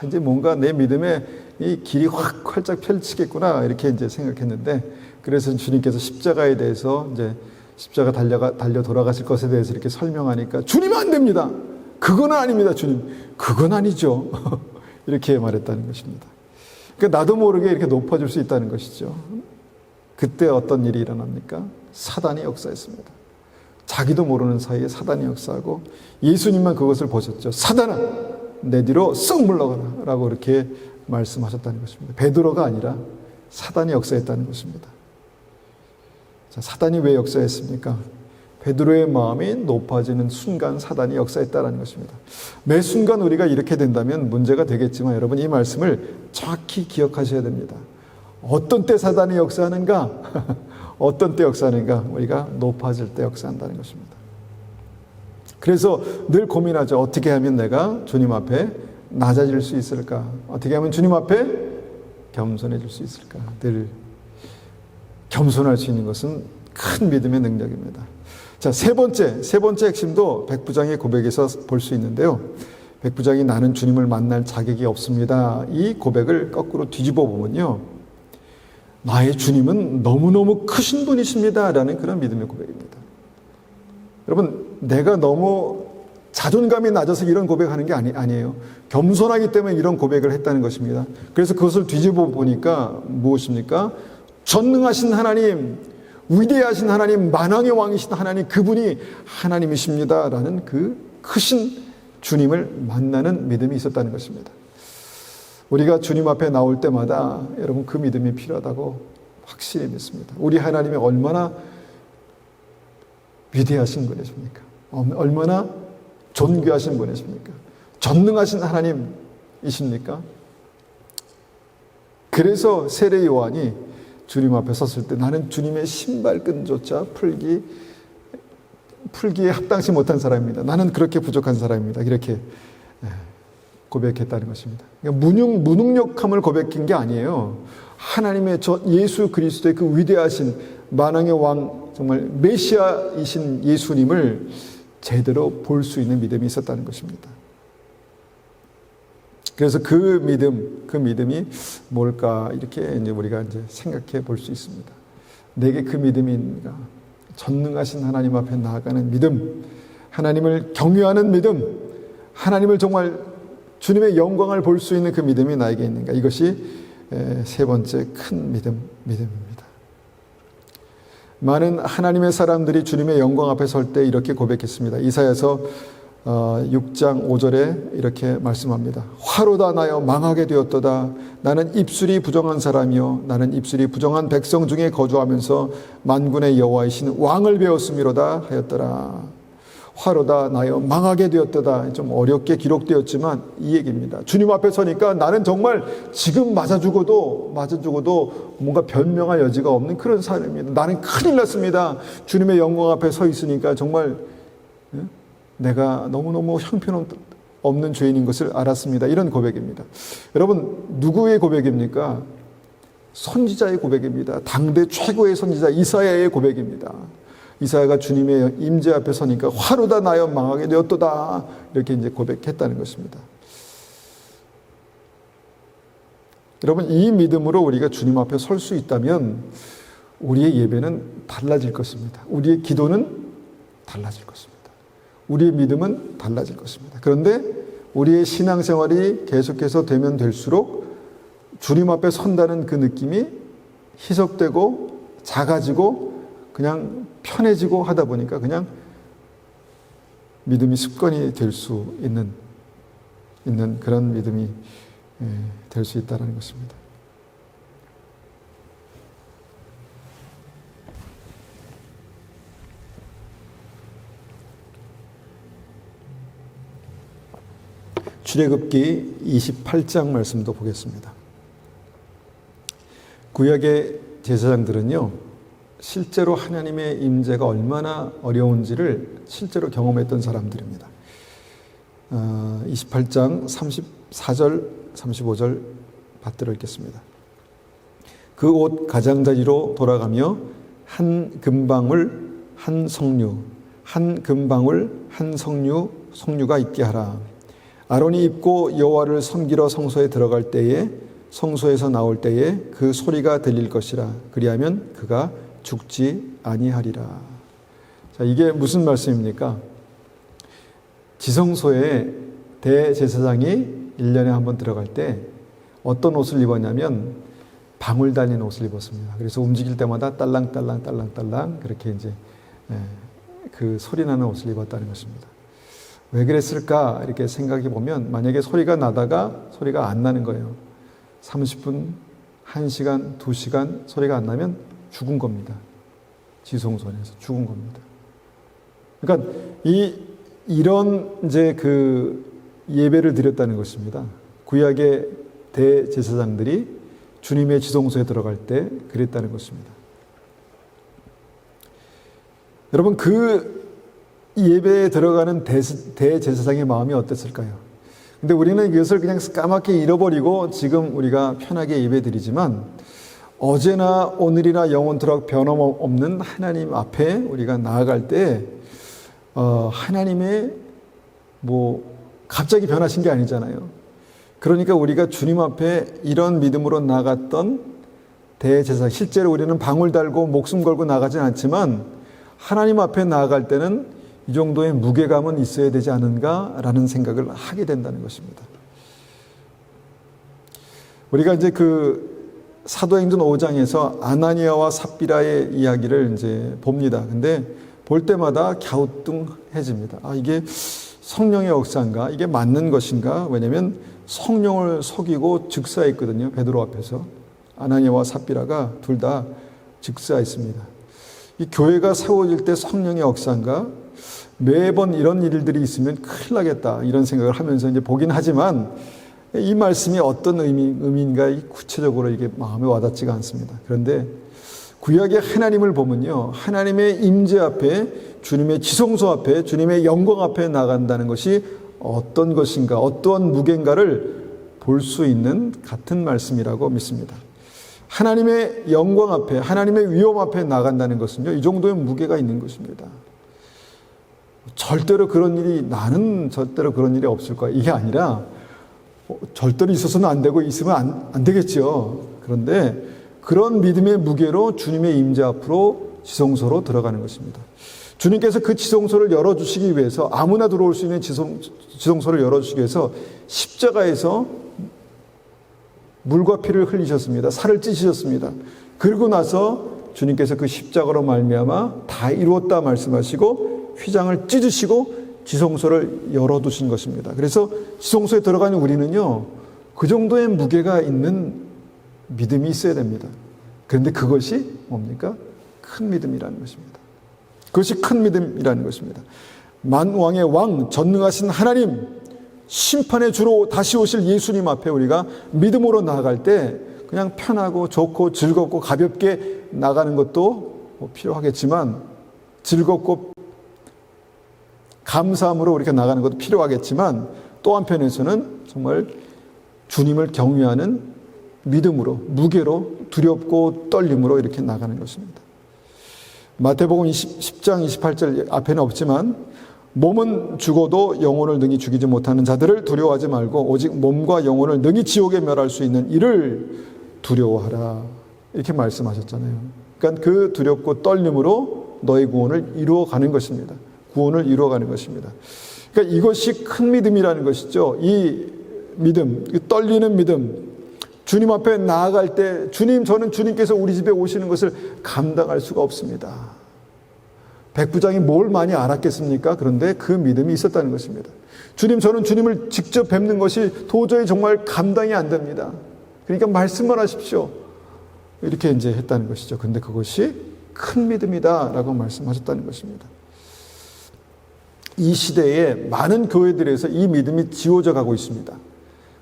Speaker 1: 이제 뭔가 내 믿음의 이 길이 활짝 펼치겠구나 이렇게 이제 생각했는데, 그래서 주님께서 십자가에 대해서 이제 십자가 달려 돌아가실 것에 대해서 이렇게 설명하니까 주님은 안 됩니다. 그건 아닙니다, 주님. 그건 아니죠. 이렇게 말했다는 것입니다. 그러니까 나도 모르게 이렇게 높아질 수 있다는 것이죠. 그때 어떤 일이 일어납니까? 사단이 역사했습니다. 자기도 모르는 사이에 사단이 역사하고 예수님만 그것을 보셨죠. 사단아, 내 뒤로 썩 물러가라 라고 이렇게 말씀하셨다는 것입니다. 베드로가 아니라 사단이 역사했다는 것입니다. 자, 사단이 왜 역사했습니까? 베드로의 마음이 높아지는 순간 사단이 역사했다는 것입니다. 매 순간 우리가 이렇게 된다면 문제가 되겠지만 여러분, 이 말씀을 정확히 기억하셔야 됩니다. 어떤 때 사단이 역사하는가? 어떤 때 역사하는가? 우리가 높아질 때 역사한다는 것입니다. 그래서 늘 고민하죠. 어떻게 하면 내가 주님 앞에 낮아질 수 있을까? 어떻게 하면 주님 앞에 겸손해질 수 있을까? 늘 겸손할 수 있는 것은 큰 믿음의 능력입니다. 자, 세 번째 핵심도 백부장의 고백에서 볼 수 있는데요. 백부장이 나는 주님을 만날 자격이 없습니다. 이 고백을 거꾸로 뒤집어 보면요. 나의 주님은 너무너무 크신 분이십니다. 라는 그런 믿음의 고백입니다. 여러분, 내가 너무 자존감이 낮아서 이런 고백하는 게 아니에요. 겸손하기 때문에 이런 고백을 했다는 것입니다. 그래서 그것을 뒤집어 보니까 무엇입니까? 전능하신 하나님, 위대하신 하나님, 만왕의 왕이신 하나님, 그분이 하나님이십니다. 라는 그 크신 주님을 만나는 믿음이 있었다는 것입니다. 우리가 주님 앞에 나올 때마다 여러분 그 믿음이 필요하다고 확실히 믿습니다. 우리 하나님이 얼마나 위대하신 분이십니까? 얼마나 존귀하신 분이십니까? 전능하신 하나님이십니까? 그래서 세례 요한이 주님 앞에 섰을 때 나는 주님의 신발끈조차 풀기에 합당치 못한 사람입니다. 나는 그렇게 부족한 사람입니다. 이렇게 고백했다는 것입니다. 그러니까 무능력함을 고백한 게 아니에요. 하나님의 예수 그리스도의 그 위대하신 만왕의 왕, 정말 메시아이신 예수님을 제대로 볼 수 있는 믿음이 있었다는 것입니다. 그래서 그 믿음이 뭘까? 이렇게 이제 우리가 이제 생각해 볼 수 있습니다. 내게 그 믿음이 있는가? 전능하신 하나님 앞에 나아가는 믿음, 하나님을 경외하는 믿음, 하나님을 정말 주님의 영광을 볼 수 있는 그 믿음이 나에게 있는가? 이것이 세 번째 큰 믿음입니다. 많은 하나님의 사람들이 주님의 영광 앞에 설 때 이렇게 고백했습니다. 이사야서 6장 5절에 이렇게 말씀합니다. 화로다 나여 망하게 되었도다. 나는 입술이 부정한 사람이요 나는 입술이 부정한 백성 중에 거주하면서 만군의 여호와이신 왕을 배웠음이로다 하였더라. 화로다 나여 망하게 되었도다. 좀 어렵게 기록되었지만 이 얘기입니다. 주님 앞에 서니까 나는 정말 지금 맞아 죽어도 뭔가 변명할 여지가 없는 그런 사람입니다. 나는 큰일 났습니다. 주님의 영광 앞에 서 있으니까 정말 내가 너무너무 형편없는 죄인인 것을 알았습니다. 이런 고백입니다. 여러분, 누구의 고백입니까? 선지자의 고백입니다. 당대 최고의 선지자 이사야의 고백입니다. 이사야가 주님의 임재 앞에 서니까 화로다 나여 망하게 되었도다. 이렇게 이제 고백했다는 것입니다. 여러분, 이 믿음으로 우리가 주님 앞에 설 수 있다면 우리의 예배는 달라질 것입니다. 우리의 기도는 달라질 것입니다. 우리의 믿음은 달라질 것입니다. 그런데 우리의 신앙생활이 계속해서 되면 될수록 주님 앞에 선다는 그 느낌이 희석되고 작아지고 그냥 편해지고 하다 보니까 그냥 믿음이 습관이 될 수 있는 그런 믿음이 될 수 있다는 것입니다. 출애굽기 28장 말씀도 보겠습니다. 구약의 제사장들은요, 실제로 하나님의 임재가 얼마나 어려운지를 실제로 경험했던 사람들입니다. 28장 34절, 35절 받들어 읽겠습니다. 그 옷 가장자리로 돌아가며 한 금방울 한 성류, 한 금방울 한 성류가 있게 하라. 아론이 입고 여호와를 섬기러 성소에 들어갈 때에 성소에서 나올 때에 그 소리가 들릴 것이라. 그리하면 그가 죽지 아니하리라. 자, 이게 무슨 말씀입니까? 지성소에 대제사장이 1년에 한 번 들어갈 때 어떤 옷을 입었냐면 방울 달린 옷을 입었습니다. 그래서 움직일 때마다 딸랑딸랑 그렇게 이제 그 소리 나는 옷을 입었다는 것입니다. 왜 그랬을까 이렇게 생각해 보면, 만약에 소리가 나다가 소리가 안 나는 거예요. 30분, 1시간, 2시간 소리가 안 나면 죽은 겁니다. 지성소에서 죽은 겁니다. 그러니까 이런 이제 그 예배를 드렸다는 것입니다. 구약의 대제사장들이 주님의 지성소에 들어갈 때 그랬다는 것입니다. 여러분, 그 예배에 들어가는 대제사장의 마음이 어땠을까요? 근데 우리는 이것을 그냥 까맣게 잃어버리고 지금 우리가 편하게 예배드리지만, 어제나 오늘이나 영원토록 변함없는 하나님 앞에 우리가 나아갈 때 하나님의 갑자기 변하신 게 아니잖아요. 그러니까 우리가 주님 앞에 이런 믿음으로 나갔던 대제사장, 실제로 우리는 방울 달고 목숨 걸고 나가진 않지만 하나님 앞에 나아갈 때는 이 정도의 무게감은 있어야 되지 않은가라는 생각을 하게 된다는 것입니다. 우리가 이제 그 사도행전 5장에서 아나니아와 삽비라의 이야기를 이제 봅니다. 근데 볼 때마다 갸우뚱해집니다. 이게 성령의 역사인가? 이게 맞는 것인가? 왜냐하면 성령을 속이고 즉사했거든요. 베드로 앞에서. 아나니아와 삽비라가 둘 다 즉사했습니다. 이 교회가 세워질 때 성령의 역사인가? 매번 이런 일들이 있으면 큰일 나겠다 이런 생각을 하면서 이제 보긴 하지만 이 말씀이 어떤 의미인가 구체적으로 이게 마음에 와닿지가 않습니다. 그런데 구약의 하나님을 보면요, 하나님의 임재 앞에, 주님의 지성소 앞에, 주님의 영광 앞에 나간다는 것이 어떤 것인가, 어떠한 무게인가를 볼 수 있는 같은 말씀이라고 믿습니다. 하나님의 영광 앞에, 하나님의 위엄 앞에 나간다는 것은요, 이 정도의 무게가 있는 것입니다. 절대로 그런 일이, 나는 절대로 그런 일이 없을 거야, 이게 아니라 절대로 있어서는 안 되고 있으면 안 되겠죠. 그런데 그런 믿음의 무게로 주님의 임재 앞으로 지성소로 들어가는 것입니다. 주님께서 그 지성소를 열어주시기 위해서, 아무나 들어올 수 있는 지성소를 열어주시기 위해서 십자가에서 물과 피를 흘리셨습니다. 살을 찢으셨습니다. 그리고 나서 주님께서 그 십자가로 말미암아 다 이루었다 말씀하시고 휘장을 찢으시고 지성소를 열어두신 것입니다. 그래서 지성소에 들어가는 우리는요, 그 정도의 무게가 있는 믿음이 있어야 됩니다. 그런데 그것이 뭡니까? 큰 믿음이라는 것입니다. 그것이 큰 믿음이라는 것입니다. 만왕의 왕, 전능하신 하나님, 심판의 주로 다시 오실 예수님 앞에 우리가 믿음으로 나아갈 때 그냥 편하고 좋고 즐겁고 가볍게 나가는 것도 필요하겠지만, 즐겁고 감사함으로 이렇게 나가는 것도 필요하겠지만, 또 한편에서는 정말 주님을 경외하는 믿음으로, 무게로, 두렵고 떨림으로 이렇게 나가는 것입니다. 마태복음 10장 28절 앞에는 없지만, 몸은 죽어도 영혼을 능히 죽이지 못하는 자들을 두려워하지 말고 오직 몸과 영혼을 능히 지옥에 멸할 수 있는 이를 두려워하라. 이렇게 말씀하셨잖아요. 그러니까 그 두렵고 떨림으로 너의 구원을 이루어가는 것입니다. 구원을 이루어가는 것입니다. 그러니까 이것이 큰 믿음이라는 것이죠. 이 믿음, 이 떨리는 믿음, 주님 앞에 나아갈 때 주님, 저는 주님께서 우리 집에 오시는 것을 감당할 수가 없습니다. 백부장이 뭘 많이 알았겠습니까? 그런데 그 믿음이 있었다는 것입니다. 주님, 저는 주님을 직접 뵙는 것이 도저히 정말 감당이 안 됩니다. 그러니까 말씀만 하십시오. 이렇게 이제 했다는 것이죠. 그런데 그것이 큰 믿음이다라고 말씀하셨다는 것입니다. 이 시대에 많은 교회들에서 이 믿음이 지워져 가고 있습니다.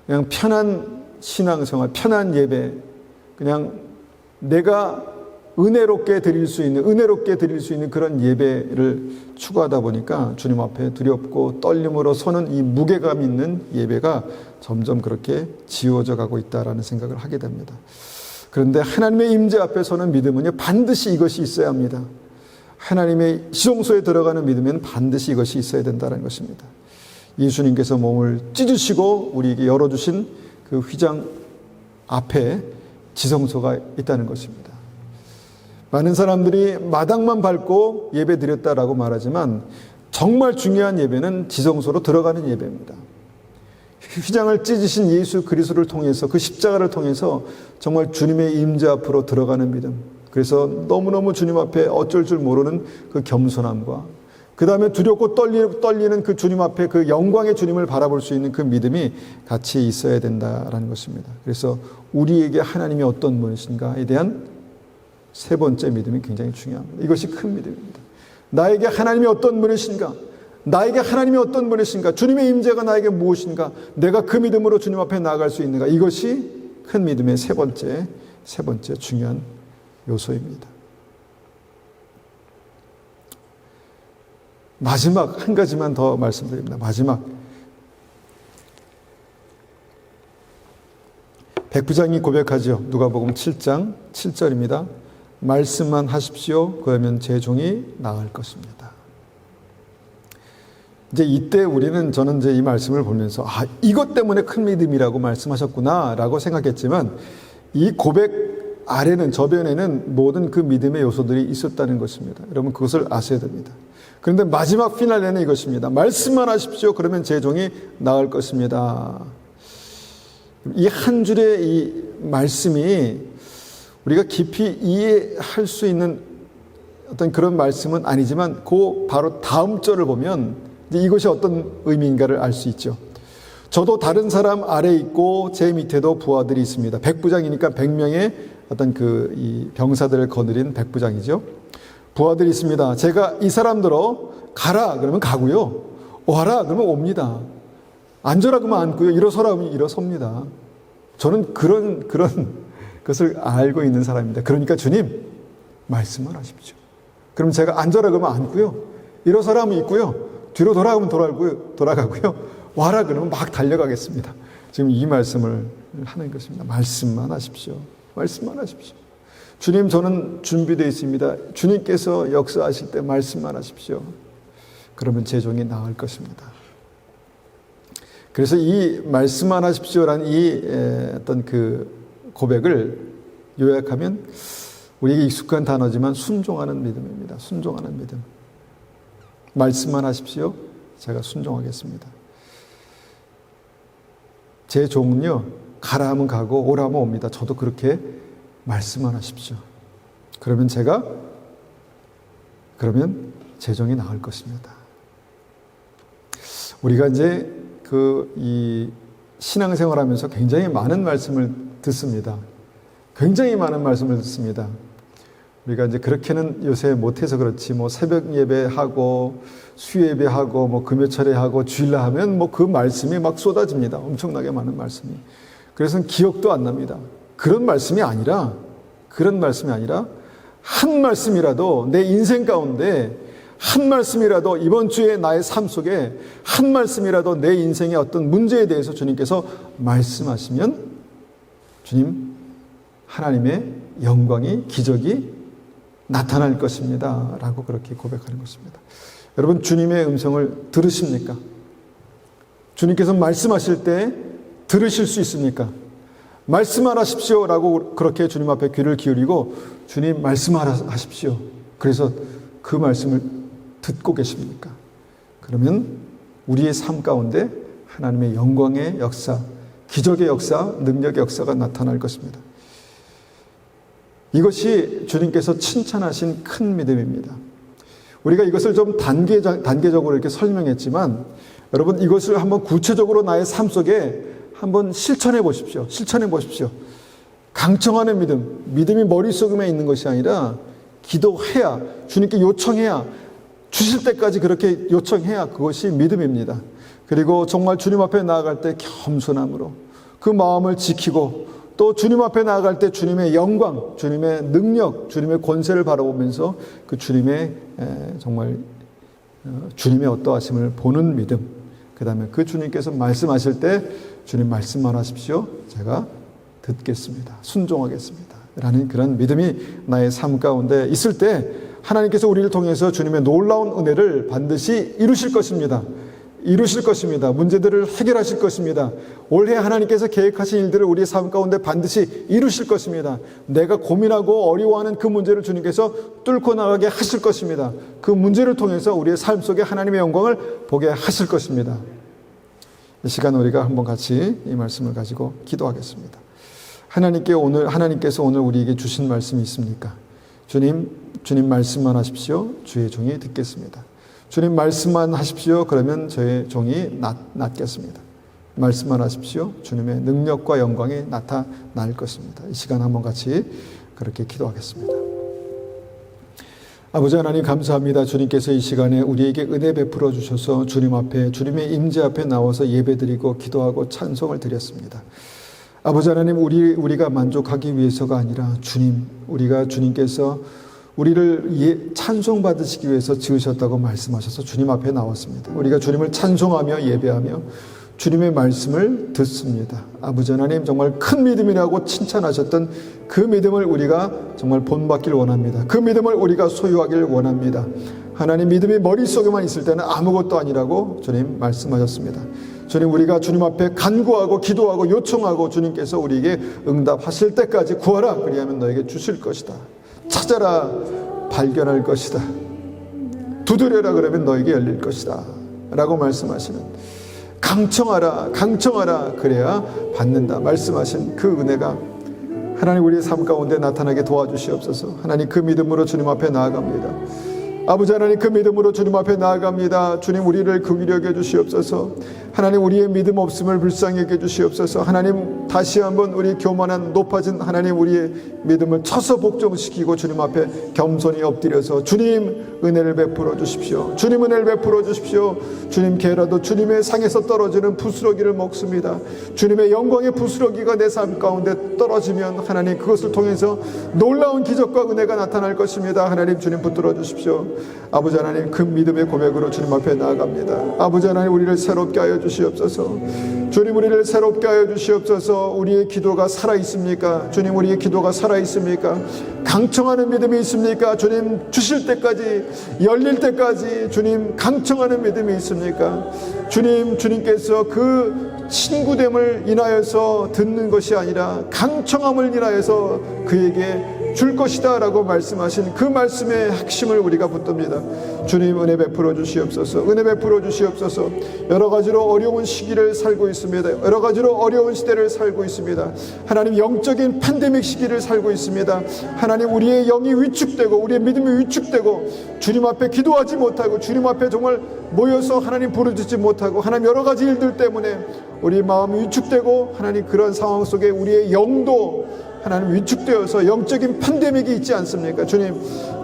Speaker 1: 그냥 편한 신앙생활, 편한 예배, 그냥 내가 은혜롭게 드릴 수 있는 그런 예배를 추구하다 보니까 주님 앞에 두렵고 떨림으로 서는 이 무게감 있는 예배가 점점 그렇게 지워져 가고 있다라는 생각을 하게 됩니다. 그런데 하나님의 임재 앞에 서는 믿음은요, 반드시 이것이 있어야 합니다. 하나님의 시종소에 들어가는 믿음에는 반드시 이것이 있어야 된다는 것입니다. 예수님께서 몸을 찢으시고 우리에게 열어주신 그 휘장 앞에 지성소가 있다는 것입니다. 많은 사람들이 마당만 밟고 예배 드렸다라고 말하지만 정말 중요한 예배는 지성소로 들어가는 예배입니다. 휘장을 찢으신 예수 그리스도를 통해서, 그 십자가를 통해서 정말 주님의 임재 앞으로 들어가는 믿음, 그래서 너무너무 주님 앞에 어쩔 줄 모르는 그 겸손함과 그 다음에 두렵고 떨리는 그 주님 앞에 그 영광의 주님을 바라볼 수 있는 그 믿음이 같이 있어야 된다라는 것입니다. 그래서 우리에게 하나님이 어떤 분이신가에 대한 세 번째 믿음이 굉장히 중요합니다. 이것이 큰 믿음입니다. 나에게 하나님이 어떤 분이신가? 나에게 하나님이 어떤 분이신가? 주님의 임재가 나에게 무엇인가? 내가 그 믿음으로 주님 앞에 나아갈 수 있는가? 이것이 큰 믿음의 세 번째 중요한 요소입니다. 마지막 한 가지만 더 말씀드립니다. 마지막, 백부장이 고백하죠. 누가복음 7장 7절입니다. 말씀만 하십시오. 그러면 제 종이 나을 것입니다. 이제 이때 저는 이제 이 말씀을 보면서 이것 때문에 큰 믿음이라고 말씀하셨구나라고 생각했지만 이 고백 아래는, 저변에는 모든 그 믿음의 요소들이 있었다는 것입니다. 여러분 그것을 아셔야 됩니다. 그런데 마지막 피날레는 이것입니다. 말씀만 하십시오. 그러면 제 종이 나을 것입니다. 이 한 줄의 이 말씀이 우리가 깊이 이해할 수 있는 어떤 그런 말씀은 아니지만 그 바로 다음 절을 보면 이제 이것이 어떤 의미인가를 알 수 있죠. 저도 다른 사람 아래 있고 제 밑에도 부하들이 있습니다. 백부장이니까 100명의 어떤 이 병사들을 거느린 백부장이죠. 부하들이 있습니다. 제가 이 사람들어 가라 그러면 가고요, 와라 그러면 옵니다. 앉아라 그러면 앉고요, 일어서라 그러면 일어섭니다. 저는 그런 것을 알고 있는 사람입니다. 그러니까 주님 말씀만 하십시오. 그럼 제가 앉아라 그러면 앉고요, 일어서라 하면 있고요, 뒤로 돌아가면 돌아가고요, 와라 그러면 막 달려가겠습니다. 지금 이 말씀을 하는 것입니다. 말씀만 하십시오. 말씀만 하십시오. 주님, 저는 준비되어 있습니다. 주님께서 역사하실 때 말씀만 하십시오. 그러면 제 종이 나을 것입니다. 그래서 이 말씀만 하십시오라는 이 어떤 그 고백을 요약하면 우리에게 익숙한 단어지만 순종하는 믿음입니다. 순종하는 믿음. 말씀만 하십시오. 제가 순종하겠습니다. 제 종은요, 가라 하면 가고 오라 하면 옵니다. 저도 그렇게 말씀만 하십시오. 그러면 제 종이 나을 것입니다. 우리가 이제 이 신앙생활 하면서 굉장히 많은 말씀을 듣습니다. 굉장히 많은 말씀을 듣습니다. 우리가 이제 그렇게는 요새 못해서 그렇지, 새벽 예배하고, 수예배하고, 금요철에하고, 주일날 하면 그 말씀이 막 쏟아집니다. 엄청나게 많은 말씀이. 그래서 기억도 안 납니다. 그런 말씀이 아니라, 한 말씀이라도 내 인생 가운데, 한 말씀이라도 이번 주에 나의 삶 속에 한 말씀이라도 내 인생의 어떤 문제에 대해서 주님께서 말씀하시면 주님, 하나님의 영광이, 기적이 나타날 것입니다 라고 그렇게 고백하는 것입니다. 여러분, 주님의 음성을 들으십니까? 주님께서 말씀하실 때 들으실 수 있습니까? 말씀하십시오 라고 그렇게 주님 앞에 귀를 기울이고 주님 말씀하십시오. 그래서 그 말씀을 듣고 계십니까? 그러면 우리의 삶 가운데 하나님의 영광의 역사, 기적의 역사, 능력의 역사가 나타날 것입니다. 이것이 주님께서 칭찬하신 큰 믿음입니다. 우리가 이것을 좀 단계적으로 이렇게 설명했지만 여러분, 이것을 한번 구체적으로 나의 삶 속에 한번 실천해 보십시오. 실천해 보십시오. 강청하는 믿음, 믿음이 머릿속에만 있는 것이 아니라 기도해야, 주님께 요청해야, 주실 때까지 그렇게 요청해야 그것이 믿음입니다. 그리고 정말 주님 앞에 나아갈 때 겸손함으로 그 마음을 지키고 또 주님 앞에 나아갈 때 주님의 영광, 주님의 능력, 주님의 권세를 바라보면서 그 주님의 정말 주님의 어떠하심을 보는 믿음. 그 다음에 그 주님께서 말씀하실 때 주님 말씀만 하십시오. 제가 듣겠습니다. 순종하겠습니다. 라는 그런 믿음이 나의 삶 가운데 있을 때 하나님께서 우리를 통해서 주님의 놀라운 은혜를 반드시 이루실 것입니다. 이루실 것입니다. 문제들을 해결하실 것입니다. 올해 하나님께서 계획하신 일들을 우리의 삶 가운데 반드시 이루실 것입니다. 내가 고민하고 어려워하는 그 문제를 주님께서 뚫고 나가게 하실 것입니다. 그 문제를 통해서 우리의 삶 속에 하나님의 영광을 보게 하실 것입니다. 이 시간 우리가 한번 같이 이 말씀을 가지고 기도하겠습니다. 하나님께서 오늘 우리에게 주신 말씀이 있습니까? 주님 말씀만 하십시오. 주의 종이 듣겠습니다. 주님 말씀만 하십시오. 그러면 저의 종이 낫겠습니다. 말씀만 하십시오. 주님의 능력과 영광이 나타날 것입니다. 이 시간 한번 같이 그렇게 기도하겠습니다. 아버지 하나님 감사합니다. 주님께서 이 시간에 우리에게 은혜 베풀어 주셔서 주님 앞에, 주님의 임재 앞에 나와서 예배드리고 기도하고 찬송을 드렸습니다. 아버지 하나님, 우리가 만족하기 위해서가 아니라 우리가 주님께서 우리를 찬송받으시기 위해서 지으셨다고 말씀하셔서 주님 앞에 나왔습니다. 우리가 주님을 찬송하며 예배하며 주님의 말씀을 듣습니다. 아버지 하나님, 정말 큰 믿음이라고 칭찬하셨던 그 믿음을 우리가 정말 본받길 원합니다. 그 믿음을 우리가 소유하길 원합니다. 하나님, 믿음이 머릿속에만 있을 때는 아무것도 아니라고 주님 말씀하셨습니다. 주님, 우리가 주님 앞에 간구하고 기도하고 요청하고 주님께서 우리에게 응답하실 때까지 구하라, 그리하면 너에게 주실 것이다. 찾아라, 발견할 것이다. 두드려라, 그러면 너에게 열릴 것이다 라고 말씀하시는, 강청하라 그래야 받는다 말씀하신 그 은혜가 하나님 우리의 삶 가운데 나타나게 도와주시옵소서. 하나님, 그 믿음으로 주님 앞에 나아갑니다. 아버지 하나님, 그 믿음으로 주님 앞에 나아갑니다. 주님, 우리를 긍휼히 여겨 주시옵소서. 하나님, 우리의 믿음 없음을 불쌍히 여겨 주시옵소서. 하나님, 다시 한번 우리 교만한 높아진 하나님 우리의 믿음을 쳐서 복종시키고 주님 앞에 겸손히 엎드려서 주님 은혜를 베풀어 주십시오. 주님 은혜를 베풀어 주십시오. 주님, 개라도 주님의 상에서 떨어지는 부스러기를 먹습니다. 주님의 영광의 부스러기가 내 삶 가운데 떨어지면 하나님, 그것을 통해서 놀라운 기적과 은혜가 나타날 것입니다. 하나님, 주님 붙들어 주십시오. 아버지 하나님, 그 믿음의 고백으로 주님 앞에 나아갑니다. 아버지 하나님, 우리를 새롭게 하여 주시옵소서. 주님, 우리를 새롭게 하여 주시옵소서. 우리의 기도가 살아있습니까? 주님, 우리의 기도가 살아있습니까? 강청하는 믿음이 있습니까? 주님, 주실 때까지, 열릴 때까지 주님 강청하는 믿음이 있습니까? 주님께서 그 친구됨을 인하여서 듣는 것이 아니라 강청함을 인하여서 그에게 줄 것이다 라고 말씀하신 그 말씀의 핵심을 우리가 붙듭니다. 주님, 은혜 베풀어 주시옵소서. 은혜 베풀어 주시옵소서. 여러 가지로 어려운 시기를 살고 있습니다. 여러 가지로 어려운 시대를 살고 있습니다. 하나님, 영적인 팬데믹 시기를 살고 있습니다. 하나님, 우리의 영이 위축되고 우리의 믿음이 위축되고 주님 앞에 기도하지 못하고 주님 앞에 정말 모여서 하나님 부르짖지 못하고 하나님, 여러 가지 일들 때문에 우리 마음이 위축되고 하나님, 그런 상황 속에 우리의 영도 하나님 위축되어서 영적인 팬데믹이 있지 않습니까? 주님,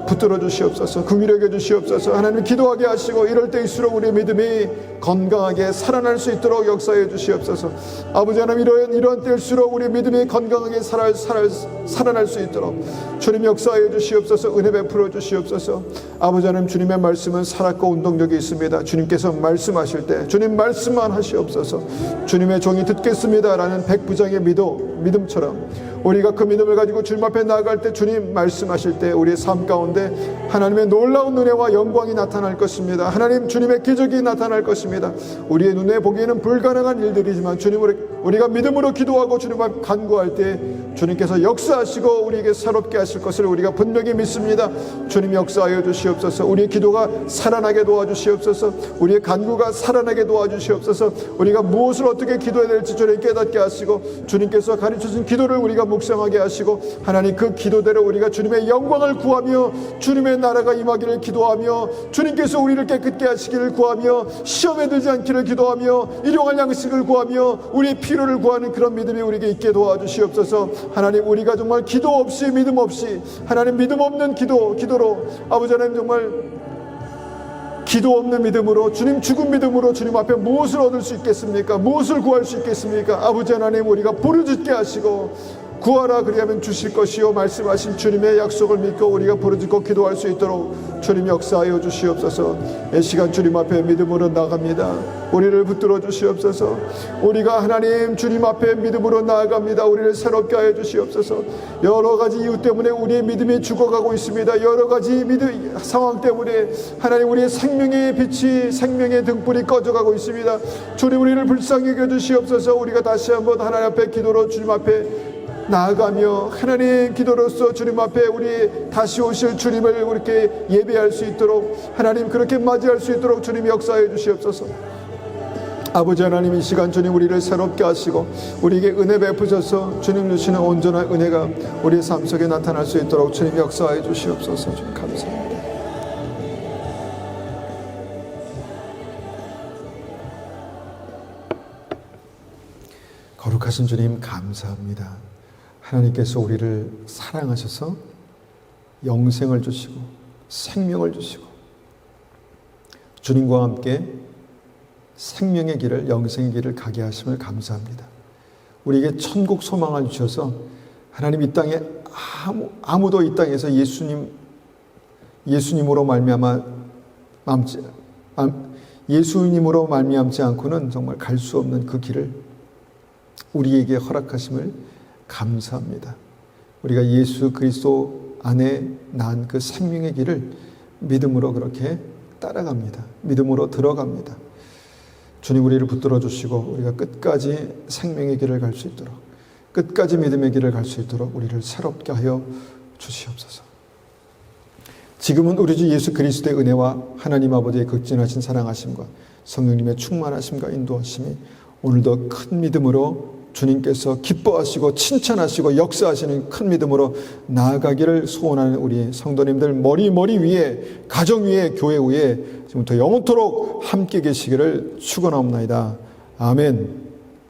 Speaker 1: 붙들어 주시옵소서. 긍휼히 여겨 주시옵소서. 하나님, 기도하게 하시고 이럴 때일수록 우리의 믿음이 건강하게 살아날 수 있도록 역사해 주시옵소서. 아버지 하나님, 이런 때일수록 우리의 믿음이 건강하게 살아날 수 있도록 주님 역사해 주시옵소서. 은혜 베풀어 주시옵소서. 아버지 하나님, 주님의 말씀은 살았고 운동력이 있습니다. 주님께서 말씀하실 때 주님 말씀만 하시옵소서. 주님의 종이 듣겠습니다 라는 백부장의 믿음처럼 우리가 그 믿음을 가지고 주님 앞에 나아갈 때, 주님 말씀하실 때 우리의 삶 가운데 하나님의 놀라운 은혜와 영광이 나타날 것입니다. 하나님 주님의 기적이 나타날 것입니다. 우리의 눈에 보기에는 불가능한 일들이지만 주님, 우리가 믿음으로 기도하고 주님 앞에 간구할 때 주님께서 역사하시고 우리에게 새롭게 하실 것을 우리가 분명히 믿습니다. 주님 역사하여 주시옵소서. 우리의 기도가 살아나게 도와주시옵소서. 우리의 간구가 살아나게 도와주시옵소서. 우리가 무엇을 어떻게 기도해야 될지 주님 깨닫게 하시고, 주님께서 가르쳐준 기도를 우리가 묵상하게 하시고, 하나님 그 기도대로 우리가 주님의 영광을 구하며 주님의 나라가 임하기를 기도하며, 주님께서 우리를 깨끗게 하시기를 구하며, 시험에 들지 않기를 기도하며, 일용할 양식을 구하며 우리의 필요를 구하는 그런 믿음이 우리에게 있게 도와주시옵소서. 하나님, 우리가 정말 기도 없이, 믿음 없이, 하나님 믿음 없는 기도로 아버지 하나님, 정말 기도 없는 믿음으로, 주님 죽은 믿음으로 주님 앞에 무엇을 얻을 수 있겠습니까? 무엇을 구할 수 있겠습니까? 아버지 하나님, 우리가 부르짖게 하시고 구하라 그리하면 주실 것이요 말씀하신 주님의 약속을 믿고 우리가 부르짖고 기도할 수 있도록 주님 역사하여 주시옵소서. 이 시간 주님 앞에 믿음으로 나갑니다. 우리를 붙들어 주시옵소서. 우리가 하나님 주님 앞에 믿음으로 나아갑니다. 우리를 새롭게 하여 주시옵소서. 여러 가지 이유 때문에 우리의 믿음이 죽어가고 있습니다. 여러 가지 상황 때문에 하나님 우리의 생명의 빛이, 생명의 등불이 꺼져가고 있습니다. 주님, 우리를 불쌍히 여겨 주시옵소서. 우리가 다시 한번 하나님 앞에 기도로 주님 앞에 나아가며 하나님 기도로서 주님 앞에 우리 다시 오실 주님을 그렇게 예배할 수 있도록, 하나님 그렇게 맞이할 수 있도록 주님 역사해 주시옵소서. 아버지 하나님, 이 시간 주님 우리를 새롭게 하시고 우리에게 은혜 베푸셔서 주님 주시는 온전한 은혜가 우리의 삶 속에 나타날 수 있도록 주님 역사해 주시옵소서. 주님 감사합니다. 거룩하신 주님 감사합니다. 하나님께서 우리를 사랑하셔서 영생을 주시고 생명을 주시고 주님과 함께 생명의 길을, 영생의 길을 가게 하심을 감사합니다. 우리에게 천국 소망을 주셔서 하나님 이 땅에 아무도 이 땅에서 예수님으로 말미암지 않고는 정말 갈 수 없는 그 길을 우리에게 허락하심을 감사합니다. 우리가 예수 그리스도 안에 난 그 생명의 길을 믿음으로 그렇게 따라갑니다. 믿음으로 들어갑니다. 주님, 우리를 붙들어 주시고 우리가 끝까지 생명의 길을 갈 수 있도록, 끝까지 믿음의 길을 갈 수 있도록 우리를 새롭게 하여 주시옵소서. 지금은 우리 주 예수 그리스도의 은혜와 하나님 아버지의 극진하신 사랑하심과 성령님의 충만하심과 인도하심이 오늘도 큰 믿음으로 주님께서 기뻐하시고 칭찬하시고 역사하시는 큰 믿음으로 나아가기를 소원하는 우리 성도님들 머리 위에, 가정 위에, 교회 위에 지금부터 영원토록 함께 계시기를 축원하옵나이다. 아멘.